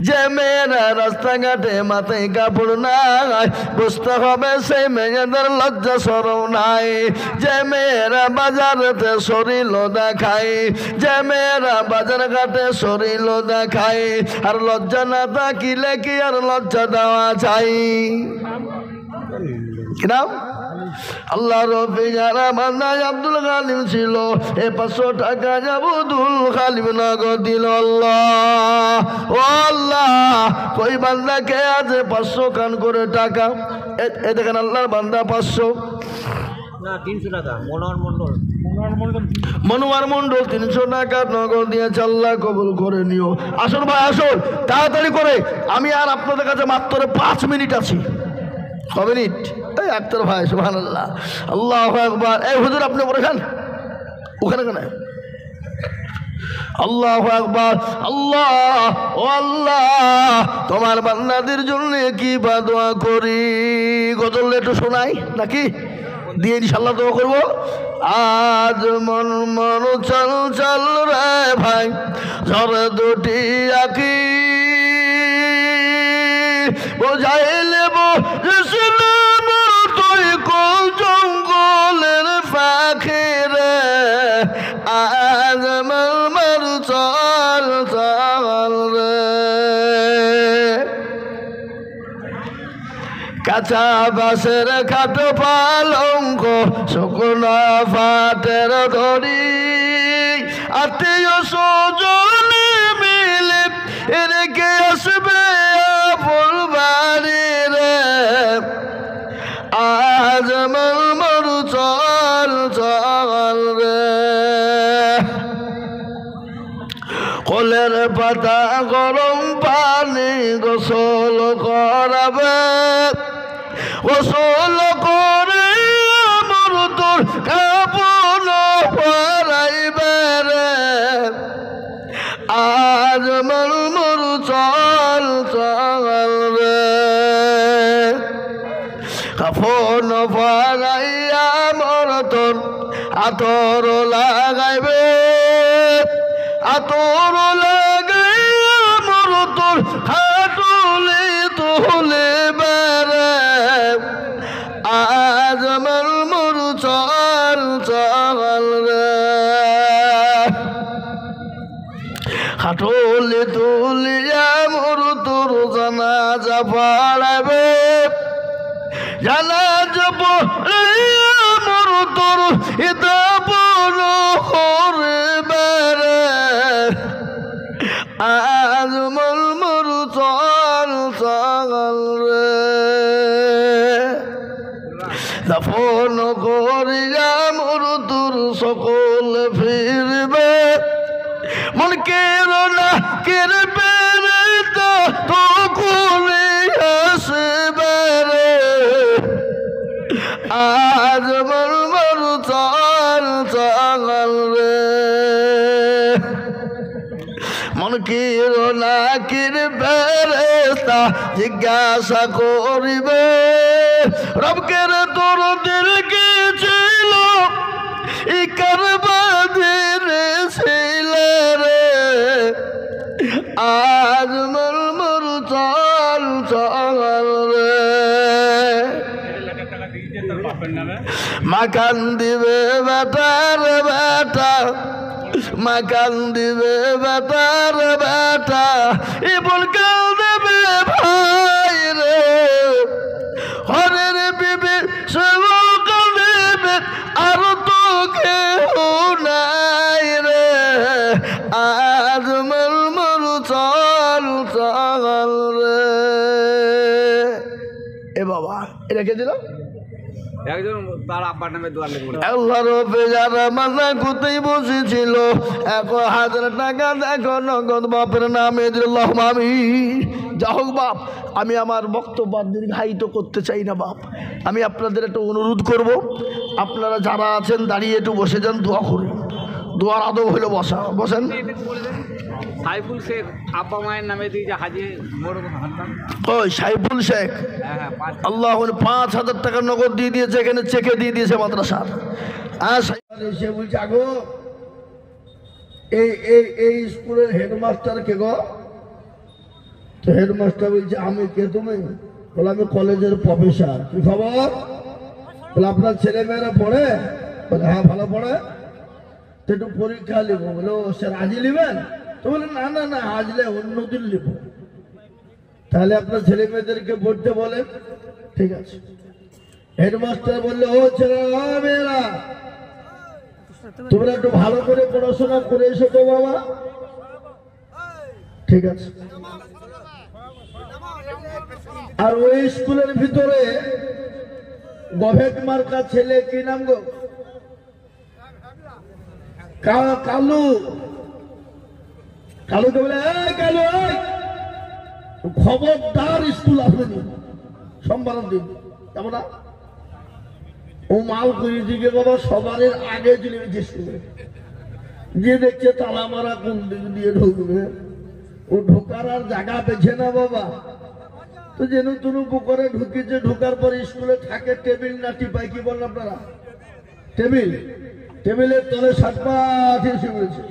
যে মেয়েরা রাস্তাঘাটে মাথায় কাপড় নাই, বুঝতে হবে সেই মেয়েদের লজ্জা শরম নাই। যে মেয়েরা বাজারেতে শরীর দেখায়, যে মেয়েরা বাজার ঘাটে শরীর দেখায়, আর লজ্জা না থাকিলে কি আর লজ্জা দেওয়া চাই? কিনাম আল্লাহ রবি যারা বান্দায় আব্দুল গালিম ছিল, 500 টাকা আব্দুল গালিম নগদ দিল। আল্লাহ ও আল্লাহ, কই বান্দাকে আছে 500 কান করে টাকা? এ দেখেন আল্লাহর বান্দা 500 না 300 টাকা। মনোয়ার মন্ডল 300 টাকা নগদ দিয়েছে। আল্লাহ কবুল করে নিও। আসুন ভাই আসুন, তাড়াতাড়ি করে, আমি আর আপনাদের কাছে মাত্র 5 মিনিট আছি। 6 মিনিট। এই আক্তার ভাই সুবহানাল্লাহ, আল্লাহু আকবার। এই হুজুর আপনি বলেছেন ওখানে কেন? আল্লাহু আকবার। আল্লাহ ও আল্লাহ, তোমার বান্দাদের জন্য কি বা দোয়া করি? গজল একটু শোনাই নাকি? দিয়ে ইনশাল্লাহ দোয়া করবো। আজ মন মন চল চল রে ভাই, ঝড় দুটি আঁকি বোঝাইলে তুই কোন জঙ্গলের পাখি রে। আজ মর চল চল রে, কাঁচা বাসের খাটো পালঙ্ক, শুকনো ফাটের ধরি, আত্মীয় স্বজনে মিলে রেখে আসবে আপন বাড়ি রে। আজ মর চল চল রে, কলের পাতা গরম পানি গোসল করাবে, গোসল করে আমার তোর কাপড় পরাইবে রে। আজ মর চল চল রে, কাপড় পরাইয়া মর তোর আতর লাগাইবে, আতর লাগাইয়া মর তোর হাতুলে তুলে বেড়ে। আজ মর চল চল রে, হাটলে তুলিয়া মর তোর জানাজা পড়াবে, জানাজা পড়াইয়া মর তোর ইতা বড় করবে রে। আজ মর চল চল রে, দাফন করিয়া মর তোর সকল ফিরবে, মন কের না কেরবে রে, তো করে আসবে রে। আজ মর চল চল রে, মন কির না কিরবে রে, জিজ্ঞাসা করিবে রবকের তোর দিল কি ছিল ইকার বাদের ছিল রে আজ মরমর চল চল রে মাকান দিবে বেটার বেটা মাকান দিবে বেটার বেটা ইবন কাল দেবে ভাই রে হরের বিবি সেবক দেবে আর তো কেউ নাই রে আজ মরমর চল চল রে এ বাবা এটা কে দিল একজন তার আব্বার নামে দোয়া লিখবে আল্লাহর বেজারা মাথা কোথায় বসেছিল 1000 টাকা দেখো নগদ বাপের নামে দিল্লাহ মামি যা হোক বাপ আমি আমার বক্তব্য দীর্ঘায়িত করতে চাই না বাপ আমি আপনাদের একটু অনুরোধ করব আপনারা যারা আছেন দাঁড়িয়ে একটু বসে যান দোয়া করুন দোয়ার আদব হলো বসা বসেন সাইফুল শেখ আব্বা মায়ের নামে দিয়ে যে হাজি বড় হান্তাম ওই সাইফুল শেখ হ্যাঁ আল্লাহ 5000 টাকা নগদ দিয়ে দিয়েছে এখানে চেকে দিয়ে দিয়েছে মাদ্রাসা আর সে বলছে আগো এই এই এই স্কুলের হেডমাস্টার কে গো তো হেডমাস্টার বলছে আমি কে তুমি বলে আমি কলেজের প্রফেসর কি খবর বলে আপনার ছেলে মেয়েরা পড়ে বলে হ্যাঁ ভালো পড়ে তো একটু পরীক্ষা লিখব বলে ও স্যার আজই নেবেন তো বলে না না না আজলে অন্যদিন লিখব তাহলে আপনার ছেলে মেয়েদেরকে পড়তে বলেন ঠিক আছে হেডমাস্টার বললে ও ছেলেরা মেয়েরা তোমরা একটু ভালো করে পড়াশোনা করে এসো তো বাবা ঠিক আছে আর ওই স্কুলের ভিতরে গভেট মার্কা ছেলে কি নাম গো কালু কালুকে বলে কালু খবরদার স্কুল আসবেনি সোমবার দিন কেমন ও মাল করে দিকে বাবা সবার আগে চলে গেছে স্কুলে যে দেখছে তালা মারা কোন দিক দিয়ে ঢুকবে ও ঢোকার আর জায়গা পেছে না বাবা তো যেন তুনু পুকুরে ঢুকেছে ঢোকার পরে স্কুলে থাকে টেবিল না টিপাই কি বলেন আপনারা টেবিল টেবিলের তলে 7 পা এসে পড়েছে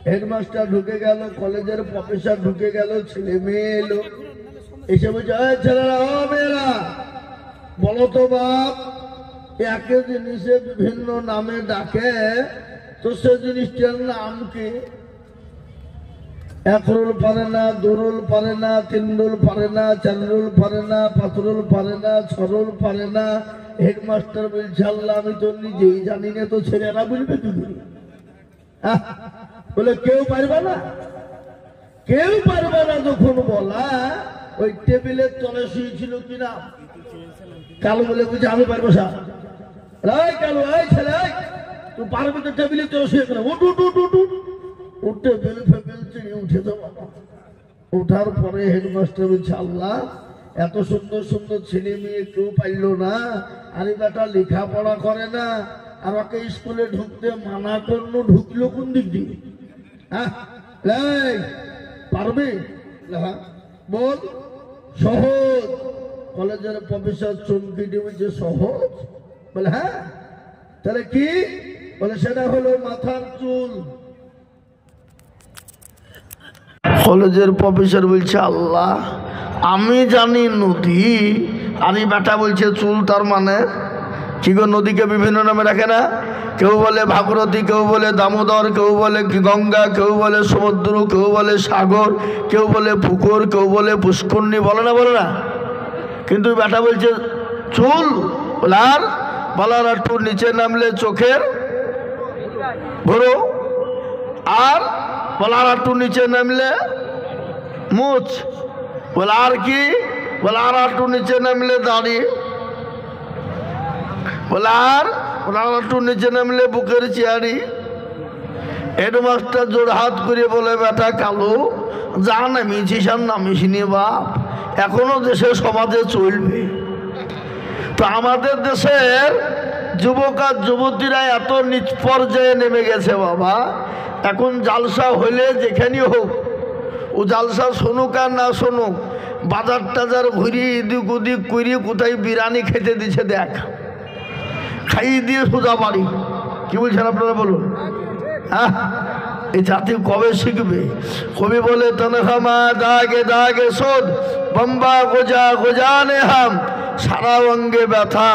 হেডমাস্টার ঢুকে গেল কলেজের প্রফেসর ঢুকে গেল ছেলে মেয়ে এলো এসে বলছে ছেলেরা ও মেয়েরা বলো তো বাপ একই জিনিসে বিভিন্ন নামে ডাকে তো সে জিনিসটার নাম কি 1 রোল পারে না 2 রোল পারে না 3 রোল পারে না 4 রোল পারে না 5 রোল পারে না 6 রোল পারে না হেডমাস্টার বলছে আল্লাহ আমি তো নিজেই জানি না তো ছেলেরা বলবে কি বলে কেউ পারবে না যখন বলা ওই টেবিলের তলে শুয়েছিল কিনা কালো বলে বুঝে আমি পারবো স্যার কালো এই ছেলে তুই পারবি তো টেবিলের তলে শুয়ে কিনা উঠ উঠ উঠ উঠ উঠ উঠতে বেল ফেবেল চিড়ে উঠে যাবো ওঠার পরে হেডমাস্টার বলছে আল্লাহ এত সুন্দর সুন্দর ছেলে মেয়ে কেউ পাইলো না আরে বেটা লেখাপড়া করে না আর ওকে স্কুলে ঢুকতে মানা করলো ঢুকলো কোন দিক দিয়ে হ্যাঁ পারবে বল সহজ কলেজের প্রফেসর চমকি বলছে সহজ বলে হ্যাঁ তাহলে কি বলে সেটা হলো মাথার চুল কলেজের প্রফেসর বলছে আল্লাহ আমি জানি নদী আর এই বেটা বলছে চুল তার মানে কি গো নদীকে বিভিন্ন নামে রাখে না কেউ বলে ভাগীরথী কেউ বলে দামোদর কেউ বলে গঙ্গা কেউ বলে সমুদ্র কেউ বলে সাগর কেউ বলে পুকুর কেউ বলে পুষ্করণী বলে না কিন্তু বেটা বলছে চুল আর বলার একটু নিচে নামলে চোখের ভরো আর বলার একটু নিচে নামলে মুছ বলে আর কি বলে আর একটু নিচে নামলে দাড়ি বলে আর একটু নিচে নামলে বুকের চেয়ারি হেডমাস্টার জোর হাত করে বলে বেটা কালো যা নামিয়েছিস আর নামিস নি বাপ এখনো দেশের সমাজে চলবে তো আমাদের দেশের যুবক আর যুবতীরা এত নিচ পর্যায়ে নেমে গেছে বাবা এখন জালসা হইলে যেখানেই হোক ও জালসা শুনুক আর না শুনুক বাজার টাজার ঘুরিয়ে এদিক ওদিক করিয়ে কোথায় বিরিয়ানি খেতে দিচ্ছে দেখ, খাইয়ে দিয়ে সোজা বাড়ি। কি বলছেন আপনারা বলুন? হ্যাঁ, এই জাতি কবে শিখবে? কবি বলে তনখামা দাগে দাগে শোধ বম্বা গোজা গোজানে হাম, সারা অঙ্গে ব্যথা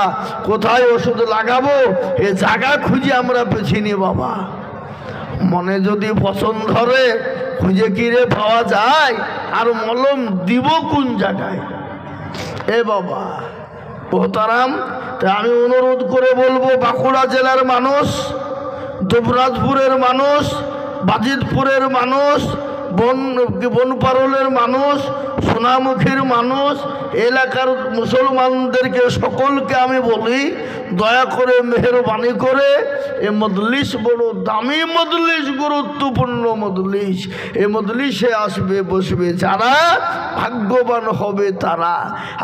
কোথায় ওষুধ লাগাবো এ জায়গা খুঁজে আমরা পেছিনি বাবা। মনে যদি পছন্দ ধরে খুঁজে কিরে পাওয়া যায়, আর মলম দিব কোন জায়গায়? এ বাবা মোহতারাম, তা আমি অনুরোধ করে বলবো, বাঁকুড়া জেলার মানুষ, দুবরাজপুরের মানুষ, বাজিতপুরের মানুষ, বনপারলের মানুষ, সোনামুখীর মানুষ, এলাকার মুসলমানদেরকে সকলকে আমি বলি, দয়া করে মেহরবানি করে এ মজলিস বড় দামি মজলিস, গুরুত্বপূর্ণ মজলিস। এ মজলিসে আসবে বসবে যারা ভাগ্যবান হবে তারা,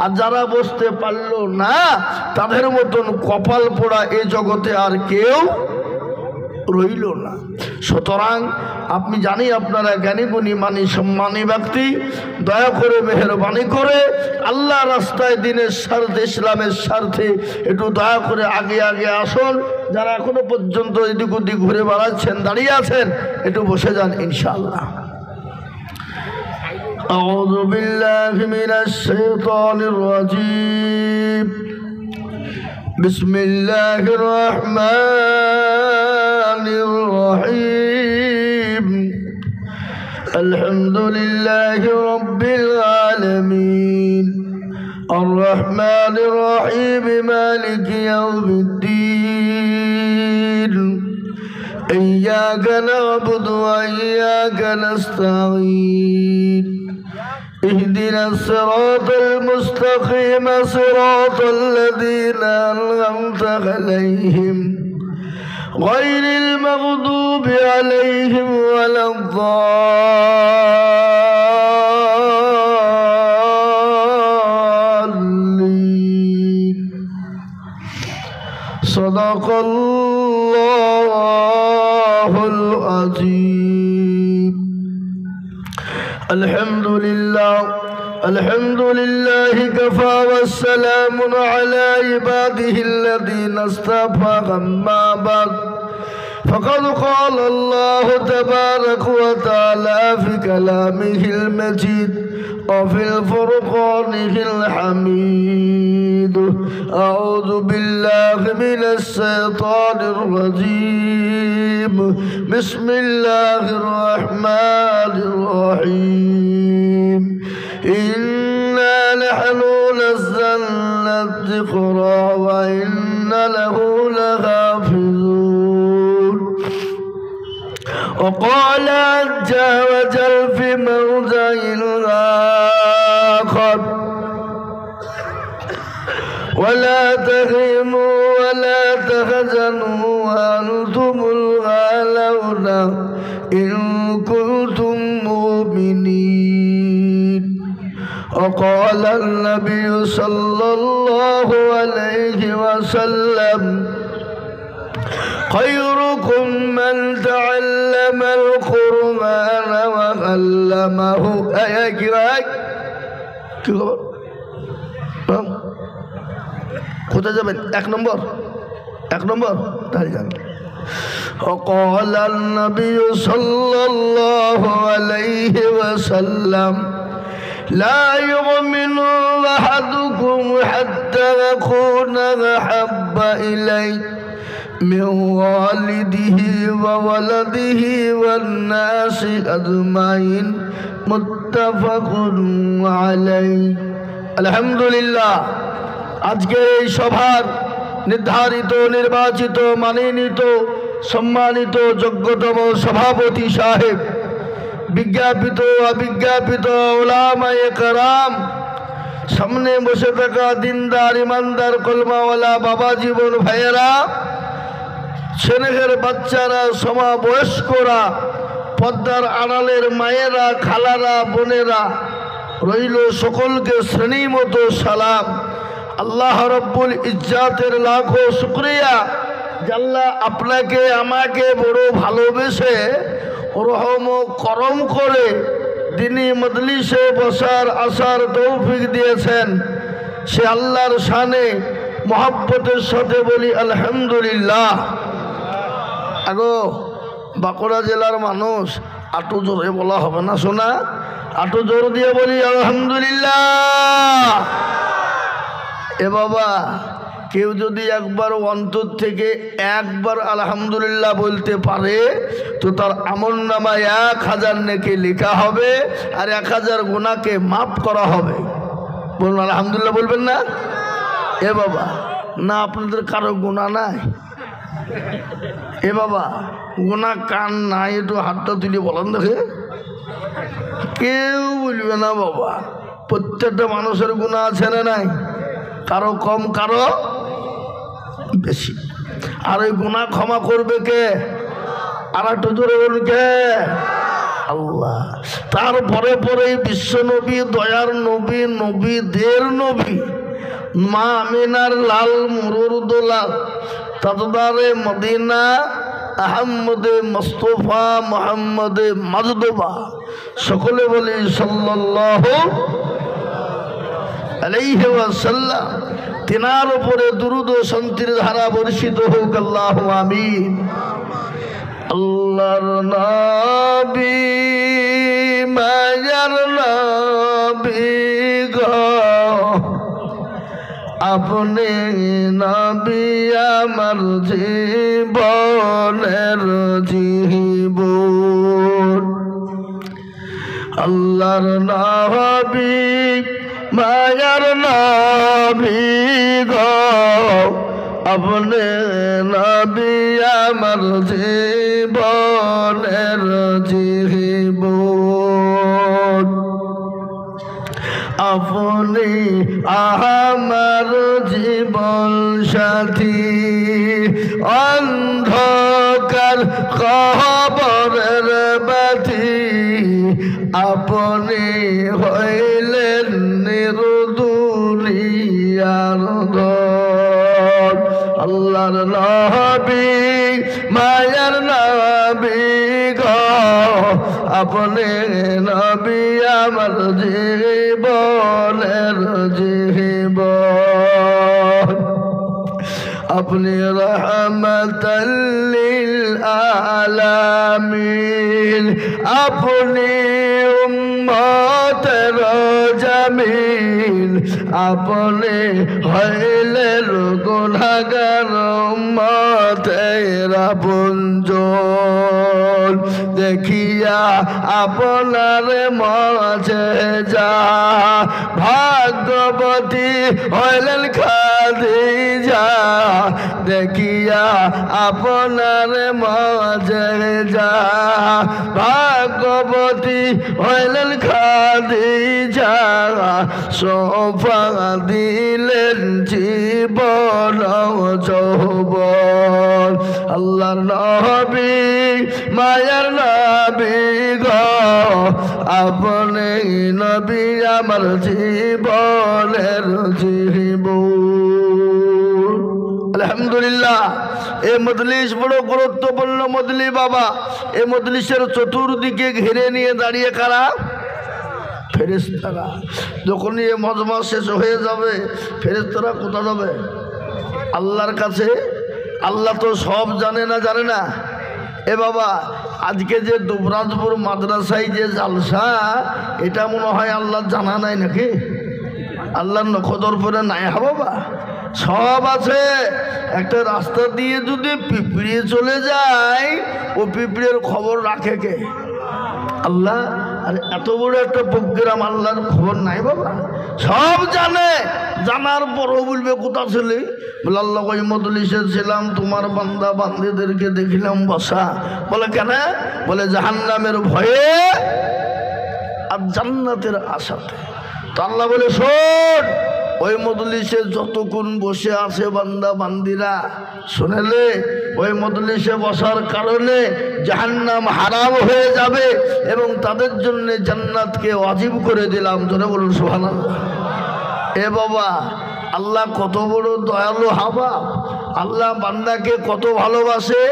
আর যারা বসতে পারল না তাদের মতন কপাল পোড়া এ জগতে আর কেউ রইল না। সুতরাং আপনি জানি আপনারা জ্ঞানী গুণী মানি সম্মানী ব্যক্তি, দয়া করে মেহরবানি করে আল্লাহ রাস্তায় দিনের স্বার্থে ইসলামের স্বার্থে একটু দয়া করে আগে আগে আসুন। যারা এখনো পর্যন্ত এদিক ওদিক ঘুরে বেড়াচ্ছেন, দাঁড়িয়ে আছেন, একটু বসে যান ইনশাআল্লাহ। আউযু বিল্লাহি মিনাশ শাইতানির রাজীম। বিসমিল্লাহির রহমানির রহিম। আলহামদুলিল্লাহি রাব্বিল আলামিন। আর রহমানির রহিম। মালিকি ইয়াউমিদ্দিন। ইয়্যাকা না'বুদু ওয়া ইয়্যাকা নাস্তাঈন। اهدنا الصراط المستقيم صراط الذين أنعمت عليهم غير المغضوب عليهم ولا الضالين. صدق الله العظيم. الحمد لله كفى والسلام على عباده الذين اصطفى. أما بعد فقد قال الله تبارك وتعالى في كلامه المجيد وفي الفرقان الحميد. أعوذ بالله من الشيطان الرجيم. بسم الله الرحمن الرحيم. إنا نحن نزلنا الذكر وإنا له لحافظون. وقال عز وجل في موضع آخر ولا تهنوا ولا تحزنوا وأنتم الأعلون إن كنتم مؤمنين. وقال النبي صلى الله عليه وسلم خيركم من تعلم القرآن وعلمه. কোথায় যাবেন? এক নম্বর তাহলে যান। وقال النبي صلى الله عليه وسلم لا يؤمن أحدكم حتى يكون أحب إليه من والده وولده والناس أجمعين. متفق عليه. الحمد لله. আজকে এই সভার নির্ধারিত নির্বাচিত মানিনীত সম্মানিত যোগ্যতম সভাপতি সাহেব, বিজ্ঞাপিত অবিজ্ঞাপিত উলামায়ে কেরাম, সামনে বসে থাকা দিনদার ইমানদার কলমাওয়ালা বাবা জীবন ভাইয়েরা, ছেলেদের বাচ্চারা, সমবয়স্করা, পর্দার আড়ালের মায়েরা, খালারা, বোনেরা, রইল সকলকে শ্রেণী মতো সালাম। আল্লাহ রব্বুল ইজ্জাতের লাখো শুকরিয়া যে আল্লাহ আপনাকে আমাকে বড় ভালোবেসে রহম করম করে তিনি মজলিসে বসার আসার তৌফিক দিয়েছেন, সে আল্লাহর শানে মহব্বতের সাথে বলি আলহামদুলিল্লাহ। আগো বাঁকুড়া জেলার মানুষ, আটু জোরে বলা হবে না শোনা, আটু জোর দিয়ে বলি আলহামদুলিল্লাহ। এ বাবা, কেউ যদি একবার অন্তর থেকে একবার আলহামদুলিল্লাহ বলতে পারে তো তার আমলনামায় 1000 নেকি লেখা হবে আর 1000 গুনাহকে মাফ করা হবে। বলুন আলহামদুলিল্লাহ, বলবেন না? এ বাবা, না আপনাদের কারো গুনাহ নাই? এ বাবা, গুনাহ কান নাই? একটু হাতটা তুলে বলেন দেখে। কেউ বলবে না বাবা, প্রত্যেকটা মানুষের গুনাহ আছে না নাই? কারো কম কারো বেশি। আর ওই গুনাহ ক্ষমা করবে কে? আর একটু জোরে বলুন কে? আল্লাহ। তারপরে পরে বিশ্ব নবী, দয়ার নবী, নবীদের নবী, মা আমিনার লাল মুরুর দোলাল, তাজদারে মদিনা আহমদে মুস্তফা মুহাম্মদে মাজদুবা, সকলে বলি সাল্লাল্লাহু আলাইহি ওয়াসাল্লাম। তিনার উপরে দুরুদ ও শান্তির ধারা বর্ষিত হোক, আল্লাহু আমিন। আল্লাহর নবী, মায়ার নবী গো, আপনি নবী আমার জীবনের জীবন। আল্লাহর নবী, মায়ার নবী গো, আপনি নবী আমার জীবনের জীবন। আপনি আমার জীবন সাথী, অন্ধকার কবরের বাতি, আপনি হইলেন নির্দুনিয়ার ধন। আল্লাহর নবী, মায়ার নবী গো, আপনি নবী আমার জীবনের জীবন। আপনি রহমতাল লিল আলামিন, আপনি উম্মতের জামিল, আপনি হইলেন গুনাহগার উম্মতের আপনজন। দেখিয়া আপনার মাঝে যা ভাগ্যবতী হইলেন খাদিজা, দেখিয়া আপনার মাঝে যা ভাগ্যবতী হইলেন খাদিজা, সোফা দিলেন জীবন যৌবন। আল্লাহর নবী, মায়ার নবী গো, আপনি নবী আমার জীবনের জীবন। আলহামদুলিল্লাহ। এই মজলিস বড় গুরুত্বপূর্ণ মজলিস বাবা। এই মজলিসের চতুর্দিকে ঘিরে নিয়ে দাঁড়িয়ে কারা? ফেরেশতারা। যখনই এ মজমা শেষ হয়ে যাবে, ফেরেশতারা কোথা যাবে? আল্লাহর কাছে। আল্লাহ তো সব জানে না, জানে না? এ বাবা, আজকে যে দুবরাজপুর মাদ্রাসায় যে জালসা, এটা মনে হয় আল্লাহ জানা নাই নাকি? আল্লাহর নখদর পরে নাই হা বাবা, সব আছে। একটা রাস্তা দিয়ে যদি পিঁপড়ে চলে যায়, ও পিঁপড়ের খবর রাখে কে? আল্লাহ। আর এত বড় একটা প্রোগ্রাম, আল্লাহর খবর নাই বাবা? সব জানে। জানার পরও বলবে কোথা ছেলে? বলে আল্লাহ ওই মজলিসে ছিলাম, তোমার বান্দা বান্দিদেরকে দেখিলাম বসা। বলে কেন? বলে জাহান্নামের ভয়ে আর জান্নাতের আশাতে। তো আল্লাহ বলে শোন, ওই মজলিসে যতক্ষণ বসে আছে বান্দা বান্দিরা, শুনেলে ওই মজলিসে বসার কারণে জাহান্নাম হারাম হয়ে যাবে এবং তাদের জন্য জান্নাতকে ওয়াজিব করে দিলাম। জোরে বলুন সুবহানাল্লাহ। এ বাবা, আল্লাহ কত বড় দয়ালু হাবা। আল্লাহ বান্দাকে কত ভালোবাসে।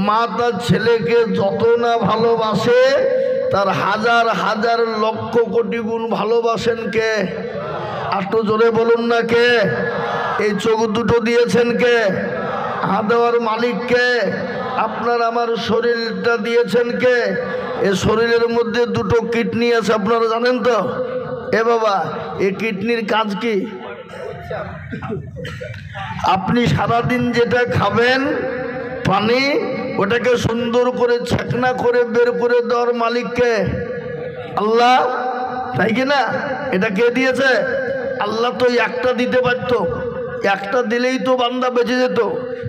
মা তার ছেলেকে যত না ভালোবাসে, তার হাজার হাজার লক্ষ কোটি গুণ ভালোবাসেন কে? একটু জোরে বলুন না কে? এই চোখ দুটো দিয়েছেন কে? হাত দেওয়ার মালিক কে? আপনার আমার শরীরটা দিয়েছেন কে? এই শরীরের মধ্যে দুটো কিডনি আছে, আপনারা জানেন তো? এ বাবা, এই কিডনির কাজ কি? আপনি সারাদিন যেটা খাবেন পানি, ওটাকে সুন্দর করে ছাকনা করে বের করে দেওয়ার মালিককে আল্লাহ, তাই কি না? এটা কে দিয়েছে? আল্লাহ তো একটা দিতে পারতো, একটা দিলেই তো বান্দা বেঁচে যেত,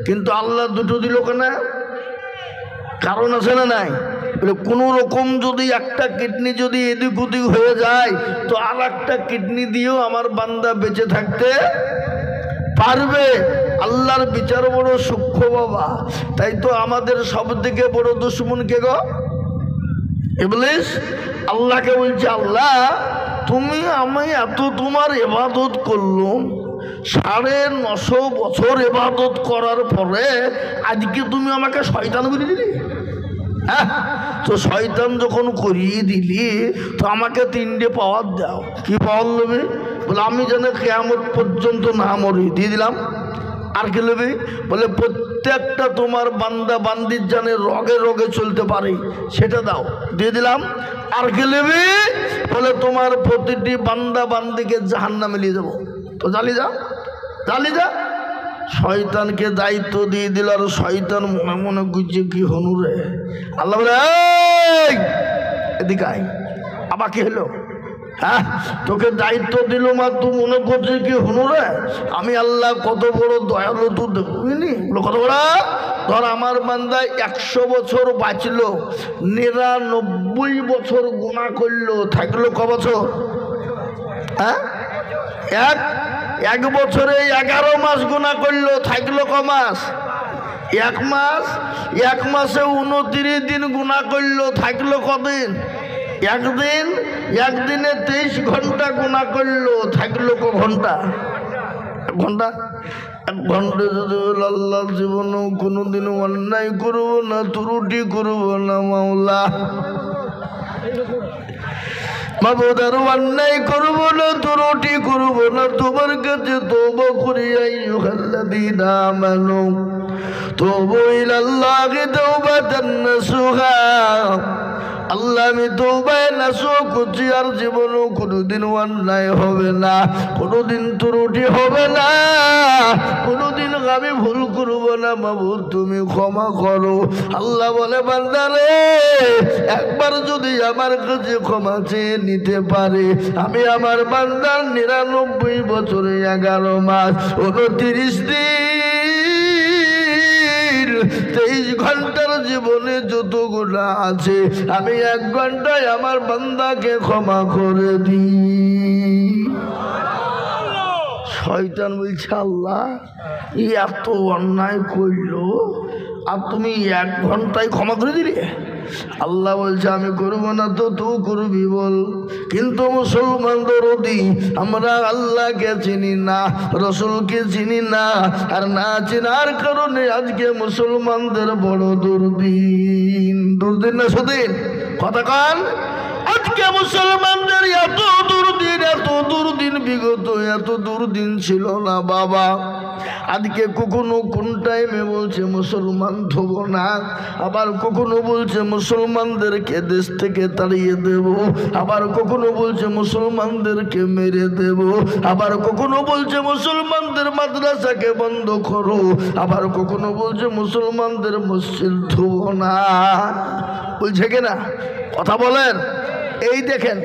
কিন্তু আল্লাহ দুটো দিল কেন? কারণ আছে না নাই? কোনো রকম যদি একটা কিডনি যদি এদিক ওদিক হয়ে যায় তো আর একটা কিডনি দিয়েও আমার বান্দা বেঁচে থাকতে পারবে। আল্লাহর বিচার বড় সূক্ষ্ম বাবা। তাই তো আমাদের সব থেকে বড় দুশমন কে গো? ইবলিস। আল্লাহকে বলছে, আল্লাহ তুমি আমি এত তোমার ইবাদত করলাম, 950 বছর ইবাদত করার পরে আজকে তুমি আমাকে শয়তান বলে দিলি। হ্যাঁ, তো শয়তান যখন করিয়ে দিলি তো আমাকে 3টে পাওয়ার দাও। কি পাওয়ার নেবে? বলে আমি যেন কিয়ামত পর্যন্ত না মরি, দিয়ে দিলাম। আর কি নেবে? বলে প্রত্যেকটা তোমার বান্দা বান্দির জানে রগে রগে চলতে পারে, সেটা দাও, দিয়ে দিলাম। আর কি নেবে? বলে তোমার প্রতিটি বান্দা বান্দিকে জাহান্নামে নিয়ে যাবো। তো জ্বালি যা, জ্বালি যা। শয়তানকে দায়িত্ব দিয়ে দিল, আর শয়তান মনে মনে গুজে কি হনু রে। আল্লাহ বলে, এই এদিকে আয়। আবার কি হলো? হ্যাঁ, তোকে দায়িত্ব দিল মা, তুই মনে করছিস কি হনু রে? আমি আল্লাহ কত বড় দয়ালু, তুই দেখবি কত বড়। ধর আমার বান্দায় 100 বছর বাঁচলো, 99 বছর গুনাহ করলো, থাকলো ক বছর? হ্যাঁ, এক বছরে 11 মাস গুনাহ করলো, থাকলো ক মাস? 1 মাস। 1 মাসে 29 দিন গুনাহ করলো, থাকলো কদিন? 1 দিন। 1 দিনে 23 ঘন্টা গুনাহ করলো, থাকলো ক ঘন্টা? 1 ঘন্টা। 1 ঘন্টা যদি আল্লাহ জীবনেও কোনোদিন অন্যায় করবো না, ত্রুটি করবো না মাওলা। মাবুদার অন্যায় করবো না, ত্রুটি করবো না, তোমার কাছে তওবা করি। আইয়ুহাল্লাযীনা আমানু তুবু ইলাল্লাহি তাওবাতান নাসুহা। আল্লাহ আমি তওবায়ে নাসুহ করছি, আর জীবনেও কোনোদিন অন্যায় হবে না, কোনোদিন ত্রুটি হবে না, কোনোদিন আমি ভুল করবো না। মাবুদ তুমি ক্ষমা করো। আল্লাহ বলে, বান্দারে একবার যদি আমার কাছে ক্ষমা চেয়ে নিতে পারে, আমি আমার বান্দার 99 বছরে 11 মাস 29 দিন 23 ঘন্টার জীবনে যত গুনাহ আছে, আমি 1 ঘন্টায় আমার বান্দাকে ক্ষমা করে দিই। শয়তান বলছে, আল্লাহ এত অন্যায় করলো আর তুমি 1 ঘন্টায় ক্ষমা করে দিলে? আল্লাহ বলছে, আমি করবো না তো তুই করবি বল। কিন্তু মুসলমান দরদি, আমরা আল্লাহকে চিনি না, রসুলকে চিনি না, আর না চেনার কারণে আজকে মুসলমানদের বড় দুর্দিন। দুর্দিন না সুদিন? কথা কান। আজকে মুসলমানদের এত দুর্দিন বিগত এত দুর্দিন ছিল না বাবা। আজকে কখনো কোন টাইমে বলছে মুসলমান ধোব না, আবার কখনো বলছে মুসলমানদেরকে দেশ থেকে তাড়িয়ে দেব, আবার কখনো বলছে মুসলমানদেরকে মেরে দেব, আবার কখনো বলছে মুসলমানদের মাদ্রাসাকে বন্ধ করো, আবার কখনো বলছে মুসলমানদের মসজিদ ধোব না। বলছে কিনা? কথা বলেন। এই দেখেন,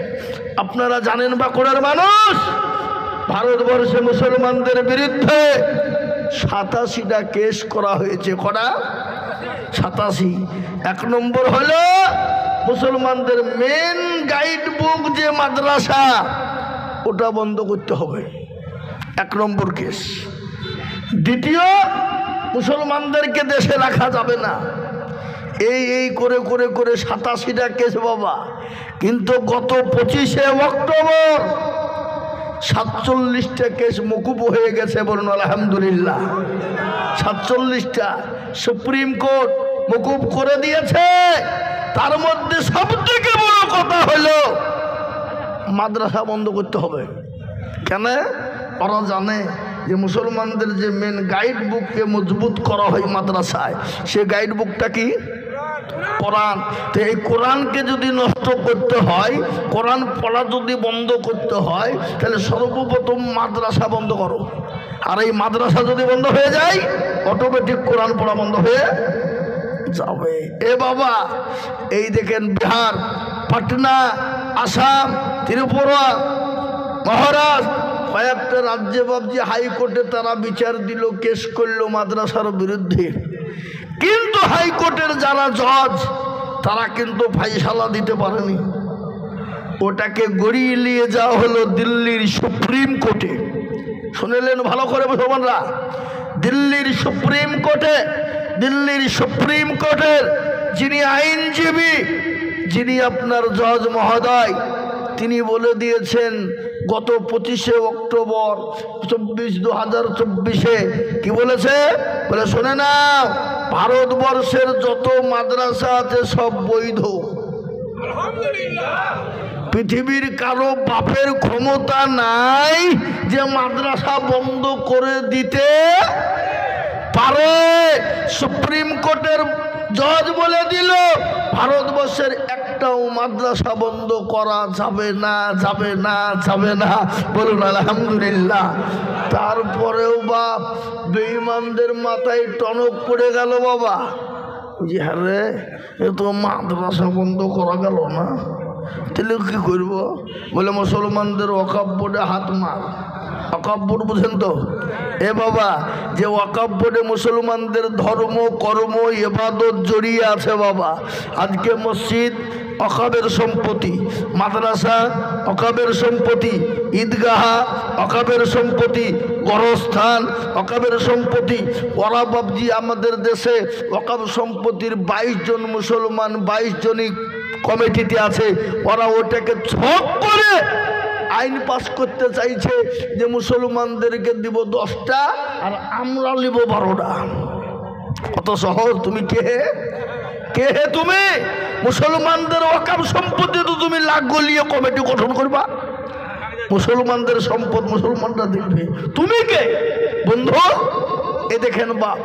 আপনারা জানেন বাঁকুড়ার মানুষ, ভারতবর্ষে মুসলমানদের বিরুদ্ধে 87টা কেস করা হয়েছে। কটা? 87। 1 নম্বর হলো মুসলমানদের মেন গাইড বুক যে মাদ্রাসা, ওটা বন্ধ করতে হবে, 1 নম্বর কেস। দ্বিতীয়, মুসলমানদেরকে দেশে রাখা যাবে না। এই করে করে করে 87টা কেস বাবা। কিন্তু গত 25শে অক্টোবর 47টা কেস মকুব হয়ে গেছে, বলুন আলহামদুলিল্লাহ। 47টা সুপ্রিম কোর্ট মকুব করে দিয়েছে। তার মধ্যে সবথেকে বড় কথা হলো মাদ্রাসা বন্ধ করতে হবে। কেন? ওরা জানে যে মুসলমানদের যে মেন গাইড বুককে মজবুত করা হয় মাদ্রাসায়, সে গাইড বুকটা কি? কোরআন। তো এই কোরআনকে যদি নষ্ট করতে হয়, কোরআন পড়া যদি বন্ধ করতে হয়, তাহলে সর্বপ্রথম মাদ্রাসা বন্ধ করো। আর এই মাদ্রাসা যদি বন্ধ হয়ে যায়, অটোমেটিক কোরআন পড়া বন্ধ হয়ে যাবে। এ বাবা, এই দেখেন বিহার, পাটনা, আসাম, ত্রিপুরা, মহারাষ্ট্র, কয়েকটা রাজ্যে বাবজি হাইকোর্টে তারা বিচার দিল, কেস করলো মাদ্রাসার বিরুদ্ধে। কিন্তু হাইকোর্টের যারা জজ, তারা কিন্তু ফাইসালা দিতে পারেনি। ওটাকে গড়িয়ে নিয়ে যাওয়া হলো দিল্লির সুপ্রিম কোর্টে। শুনেলেন ভালো করে মুসলমানরা? দিল্লির সুপ্রিম কোর্টে, দিল্লির সুপ্রিম কোর্টের যিনি আইনজীবী, যিনি আপনার জজ মহোদয়, তিনি বলে দিয়েছেন গত 25শে অক্টোবর 2024 কি বলেছে? বলে শোনে না, ভারতবর্ষের যত মাদ্রাসা আছে সব বৈধ। পৃথিবীর কারো বাপের ক্ষমতা নাই যে মাদ্রাসা বন্ধ করে দিতে পারে। সুপ্রিম কোর্টের জজ বলে দিল ভারতবর্ষের একটাও মাদ্রাসা বন্ধ করা যাবে না, যাবে না, যাবে না। বলুন আলহামদুলিল্লাহ। তারপরেও বাপ বেঈমানদের মাথায় টনক পড়ে গেল বাবা, যে হ্যাঁ রে, এ তো মাদ্রাসা বন্ধ করা গেল না, তাহলে কি করব? বলে মুসলমানদের ওয়াকফ বোর্ডে হাত মার। ওয়াকফ বোর্ড বুঝেন তো? এ বাবা, যে ওয়াকফ বোর্ডে মুসলমানদের ধর্ম, কর্ম, ইবাদত জড়িয়ে আছে বাবা। আজকে মসজিদ ওয়াকফের সম্পত্তি, মাদ্রাসা ওয়াকফের সম্পত্তি, ঈদগাহ ওয়াকফের সম্পত্তি, গরস্থান ওয়াকফের সম্পত্তি। ওরা বাবজি আমাদের দেশে ওয়াকফ সম্পত্তির 22 জন মুসলমান, 22 জনই কমিটিতে আছে। ওরা ওটাকে ছক করে আইন পাস করতে চাইছে যে মুসলমানদেরকে দিব 10টা আর আমরা নিব 12টা। কত সহজ! তুমি কে হে? কে হে তুমি? মুসলমানদের ওয়াকফ সম্পত্তি তো তুমি লাখ গলিয়ে কমিটি গঠন করবা। মুসলমানদের সম্পদ মুসলমানরা দেখবে, তুমি কে বন্ধু? এ দেখেন বাপ,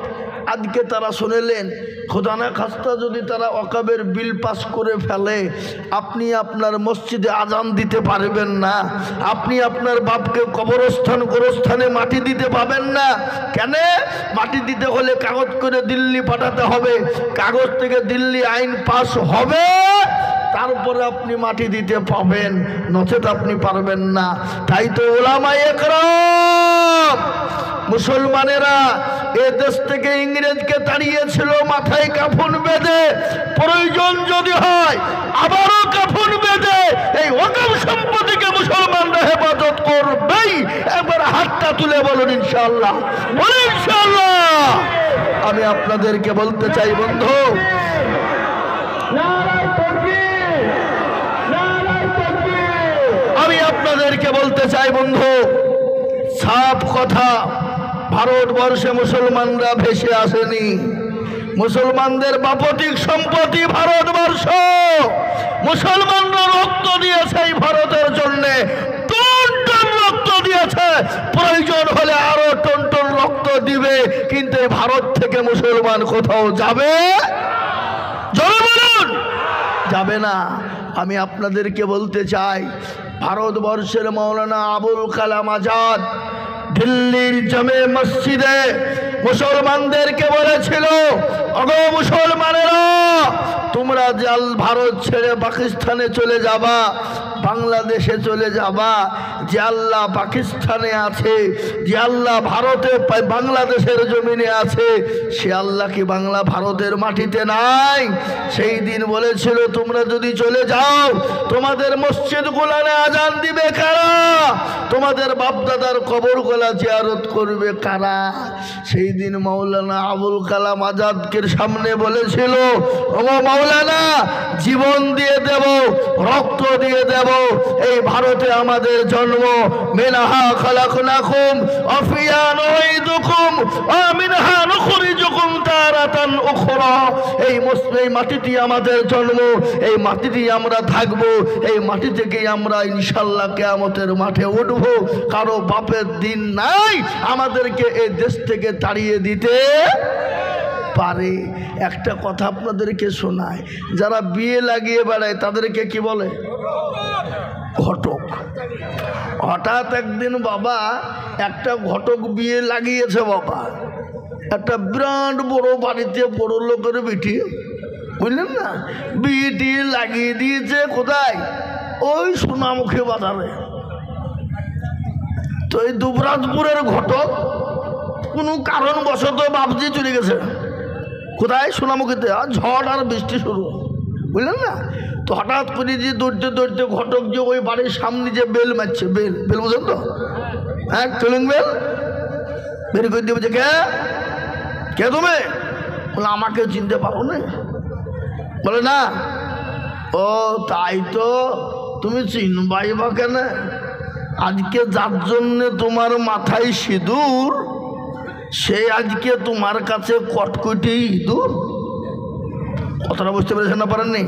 আজকে তারা শুনেলেন খোদা না খাস্তা যদি তারা ওয়াকফের বিল পাস করে ফেলে, আপনি আপনার মসজিদে আজান দিতে পারবেন না, আপনি আপনার বাপকে গোরস্থানে মাটি দিতে পাবেন না। কেন? মাটি দিতে হলে কাগজ করে দিল্লি পাঠাতে হবে, কাগজ থেকে দিল্লি আইন পাস হবে, তারপরে আপনি মাটি দিতে পাবেন, নচেত আপনি পারবেন না। তাই তো ওলামায়ে কেরাম, মুসলমানেরা এ দেশ থেকে ইংরেজকে তাড়িয়েছিল মাথায় কাফন বেঁধে, প্রয়োজন যদি হয় আবারও কাফন বেঁধে এই ওয়াকফ সম্পত্তিকে মুসলমানরা হেফাজত করবেই। একবার হাতটা তুলে বলুন ইনশাআল্লাহ, বলুন ইনশাআল্লাহ। আমি আপনাদেরকে বলতে চাই বন্ধু, আমি আপনাদেরকে বলতে চাই বন্ধু, সাফ কথা, ভারতবর্ষে মুসলমানরা ভেসে আসেনি। মুসলমানদের বাপতিক সম্পত্তি ভারতবর্ষ। মুসলমানরা রক্ত দিয়েছে এই ভারতের জন্য, টন টন রক্ত দিয়েছে, প্রয়োজন হলে আরো টন টন রক্ত দিবে। কিন্তু এই ভারত থেকে মুসলমান কোথাও যাবে? জোরে বলুন, যাবে না। আমি আপনাদেরকে বলতে চাই, ভারতবর্ষের মৌলানা আবুল কালাম আজাদ দিল্লির জামে মসজিদে মুসলমানদেরকে বলেছিল, ওগো মুসলমানেরা, তোমরা যে ভারত ছেড়ে পাকিস্তানে চলে যাবা, বাংলাদেশে চলে যাবা, যে আল্লাহ পাকিস্তানে আছে, যে আল্লাহ ভারতে বাংলাদেশের জমিনে আছে, সে আল্লাহ কি বাংলা ভারতের মাটিতে নাই? সেই দিন বলেছিল, তোমরা যদি চলে যাও, তোমাদের মসজিদ গুলানে আজান দিবে কারা? তোমাদের বাপদাদার কবর গোলা জিয়ারত করবে কারা? সেই দিন মাওলানা আবুল কালাম আজাদকে সামনে বলেছিল, ও মাওলানা, জীবন দিয়ে দেব, রক্ত দিয়ে দেব, এই ভারতে আমাদের জন্ম। মিনহা খালাকনাকুম ওয়া ফিহা নুঈদুকুম ওয়া মিনহা নুখরিজুকুম তারাতান উখরা। এই মাটিতে আমাদের জন্ম, এই মাটিতেই আমরা থাকবো, এই মাটি থেকেই আমরা ইনশাআল্লাহ কিয়ামতের মাঠে উঠব। কারো বাপের দিন নাই আমাদেরকে এই দেশ থেকে তাড়িয়ে দিতে পারে। একটা কথা আপনাদেরকে শোনায়, যারা বিয়ে লাগিয়ে বেড়ায় তাদেরকে কি বলে? ঘটক। হঠাৎ একদিন বাবা একটা ঘটক বিয়ে লাগিয়েছে। বাবা একটা বিরাট বড় বাড়িতে বড় লোকের বিটি, বুঝলেন না, বিয়েটি লাগিয়ে দিয়েছে কোথায়? ওই সোনামুখী বাজারে। তো এই দুবরাজপুরের ঘটক কোনো কারণবশত বাবজি চলে গেছে কোথায়? সোনামুখীতে। আর ঝড় আর বৃষ্টি শুরু, বুঝলেন না। তো হঠাৎ করে যে দৌড়তে দৌড়তে ঘটক যে ওই বাড়ির সামনে যে বেল মারছে, বেল বেল বুঝলেন তো, হ্যাঁ চলুন বেল বের করে দিয়ে বলছে, কে কে তুমি? বলে আমাকে চিনতে পারো না? বলে না। ও তাই তো, তুমি চিনবাই বা কেন? আজকে যার জন্যে তোমার মাথায় সিঁদুর, সে আজকে তোমার কাছে কটকটি ইঁদুর। কথাটা বুঝতে পেরেছেন না? পারেননি?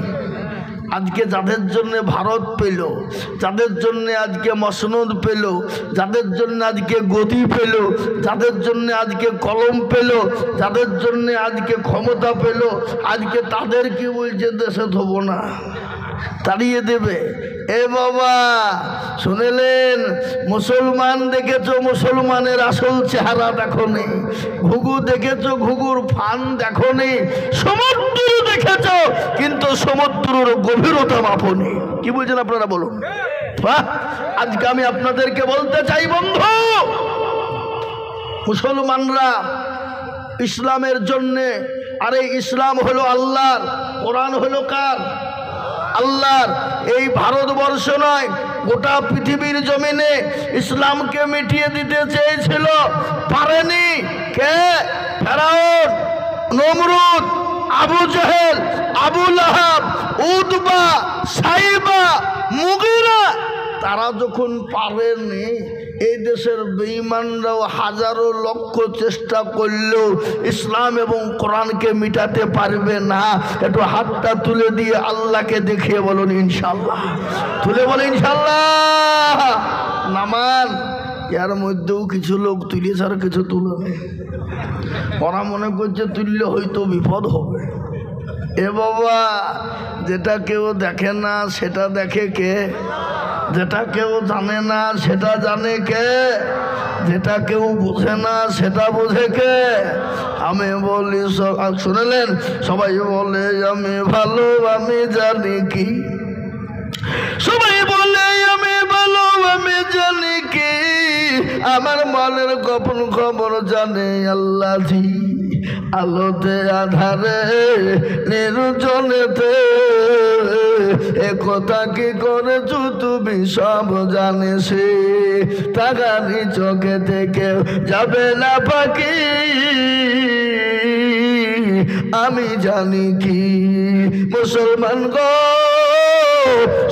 আজকে যাদের জন্য ভারত পেল, যাদের জন্য আজকে মসনদ পেল, যাদের জন্য আজকে গদি পেল, যাদের জন্য আজকে কলম পেল, যাদের জন্য আজকে ক্ষমতা পেল, আজকে তাদের কি বলছে দেশে থবো না, তাড়িয়ে দেবে। এ বাবা শুনেলেন? মুসলমান দেখেছো, মুসলমানের আসল চেহারা দেখো নি। ঘুঘু দেখেছো, ঘুঘুর ফান দেখো নি। সমুদ্র দেখেছো, কিন্তু সমুদ্রের গভীরতা মাপনি। কি বলছেন আপনারা বলুন? আজকে আমি আপনাদেরকে বলতে চাই বন্ধু, মুসলমানরা ইসলামের জন্যে, আরে ইসলাম হলো আল্লাহর, কোরআন হলো কার? আল্লাহর। এই ভারতবর্ষ নয়, গোটা পৃথিবীর জমিনে ইসলামকে মিটিয়ে দিতে চেয়েছিল, পারেনি। কে? ফেরাউন, নমরুদ, আবু জেহেল, আবু লাহাব, উতবা, সাইবা, মুগিরা। তারা যখন পারেনি, এই দেশের বেঈমানরাও হাজারো লক্ষ চেষ্টা করলেও ইসলাম এবং কোরআনকে মিটাতে পারবে না। একটু হাতটা তুলে দিয়ে আল্লাহকে দেখিয়ে বলুন ইনশাল্লাহ। তুলে বলে ইনশাল্লাহ। নামান এর মধ্যেও কিছু লোক তুলেছে আর কিছু তুলে নেই। ওরা মনে করছে তুললে হয়তো বিপদ হবে। এ বাবা, যেটা কেউ দেখে না সেটা দেখে কে? যেটা কেউ জানে না সেটা জানে কে? যেটা কেউ বোঝে না সেটা বোঝে কে? আমি বলি, শুনলেন? সবাই বলে আমি ভালো, আমি জানি কি। সবাই বলে আমি ভালো, আমি জানি কি। আমার মনের গোপন খবর জানে আল্লাহজি। আলোতে আধারে নির্জনেতে একথা কি করেছো তুমি সব জানিস। তাগানি চোখে থেকে যাবে না পাখি, আমি জানি কি। মুসলমান গো,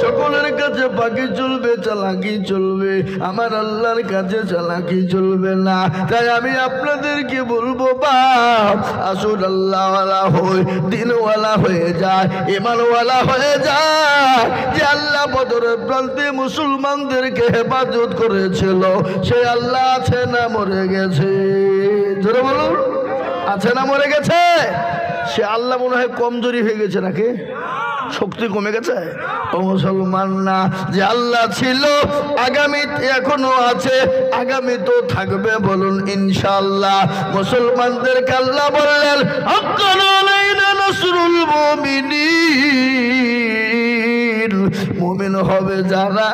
সকলের কাছে পাখি চলবে, চালাকি চলবে, আমার আল্লাহর কাছে চালাকি চলবে না। তাই আমি আপনাদেরকে বলবো, বাপ আসুন আল্লাহওয়ালা হয়ে, দিনওয়ালা হয়ে যায়, ইমানওয়ালা হয়ে যায়। যে আল্লাহ বদরের প্রান্তে মুসলমানদেরকে হেফাজত করেছিল, সে আল্লাহ আছে না মরে গেছে? জোরে বলুন, আছে না মরে গেছে? সে আল্লাহ মনে হয় কমজোরি হয়ে গেছে নাকি? শক্তি কমে গেছে? ও মুসলমান না, যে আল্লাহ ছিল, আগামী এখনো আছে, আগামী তো থাকবে, বলুন ইনশাআল্লাহ। মুসলমানদেরকে আল্লাহ বললেন, হাক্কান আলাইনা নাসরুল মুমিনিন। মুমিন হবে যারা,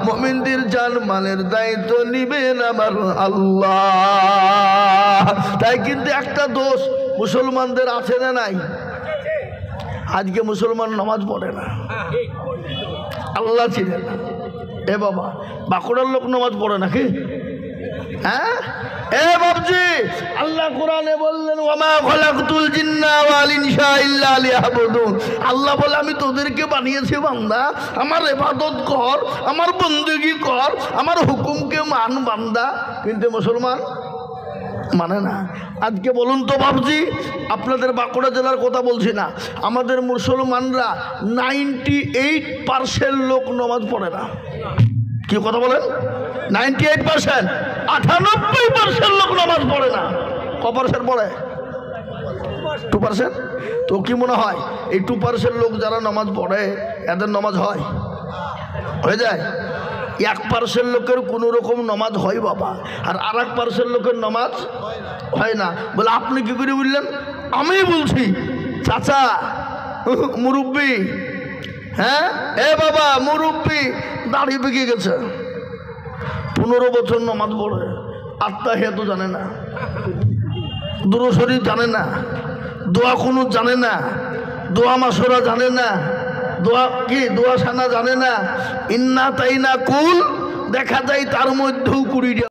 মুমিনদের জানমালের দায়িত্ব নিবেন আমার আল্লাহ। তাই কিন্তু একটা দোষ মুসলমানদের আছে না নাই? আজকে মুসলমান নামাজ পড়ে না, আল্লাহ চিনে না। এ বাবা, বাঁকুড়ার লোক নামাজ পড়ে নাকি? হ্যাঁ, এ বাবজি, আল্লাহ কোরআনে বললেন ওয়ামা খলাকতুল জিন্না ওয়াল ইনসা ইল্লা লিয়াবুদুন। আল্লাহ বলে আমি তোদেরকে বানিয়েছি বান্দা, আমার ইবাদত কর, আমার বন্দেগী কর, আমার হুকুমকে মান বান্দা। কিন্তু মুসলমান মানে না। আজকে বলুন তো বাবজি, আপনাদের বাঁকুড়া জেলার কথা বলছি না, আমাদের মুসলমানরা 98% লোক নামাজ পড়ে না। কি কথা বলেন? 98%, 98% লোক নামাজ পড়ে না। ক% পড়ে? 2%। তো কি মনে হয় এই 2% লোক যারা নামাজ পড়ে এদের নামাজ হয়? হয়ে যায়? 1% লোকের কোনো রকম নামাজ হয় বাবা, আর 1% লোকের নামাজ হয় না। বলে আপনি কি করে বললেন? আমি বলছি চাচা, মুরব্বী, হ্যাঁ এ বাবা মুরব্বী, দাড়ি পেকে গেছে, 15 বছর নামাজ পড়ে, আত্মাহিয়াত জানে না, দুরূদ শরীফ জানে না, দোয়া কুনুত জানে না, দোয়া মাসুরা জানে না, দোয়া কি দোয়া সানা জানে না, ইন্না তাইনা কুল দেখা যায় তার মধ্যেও 20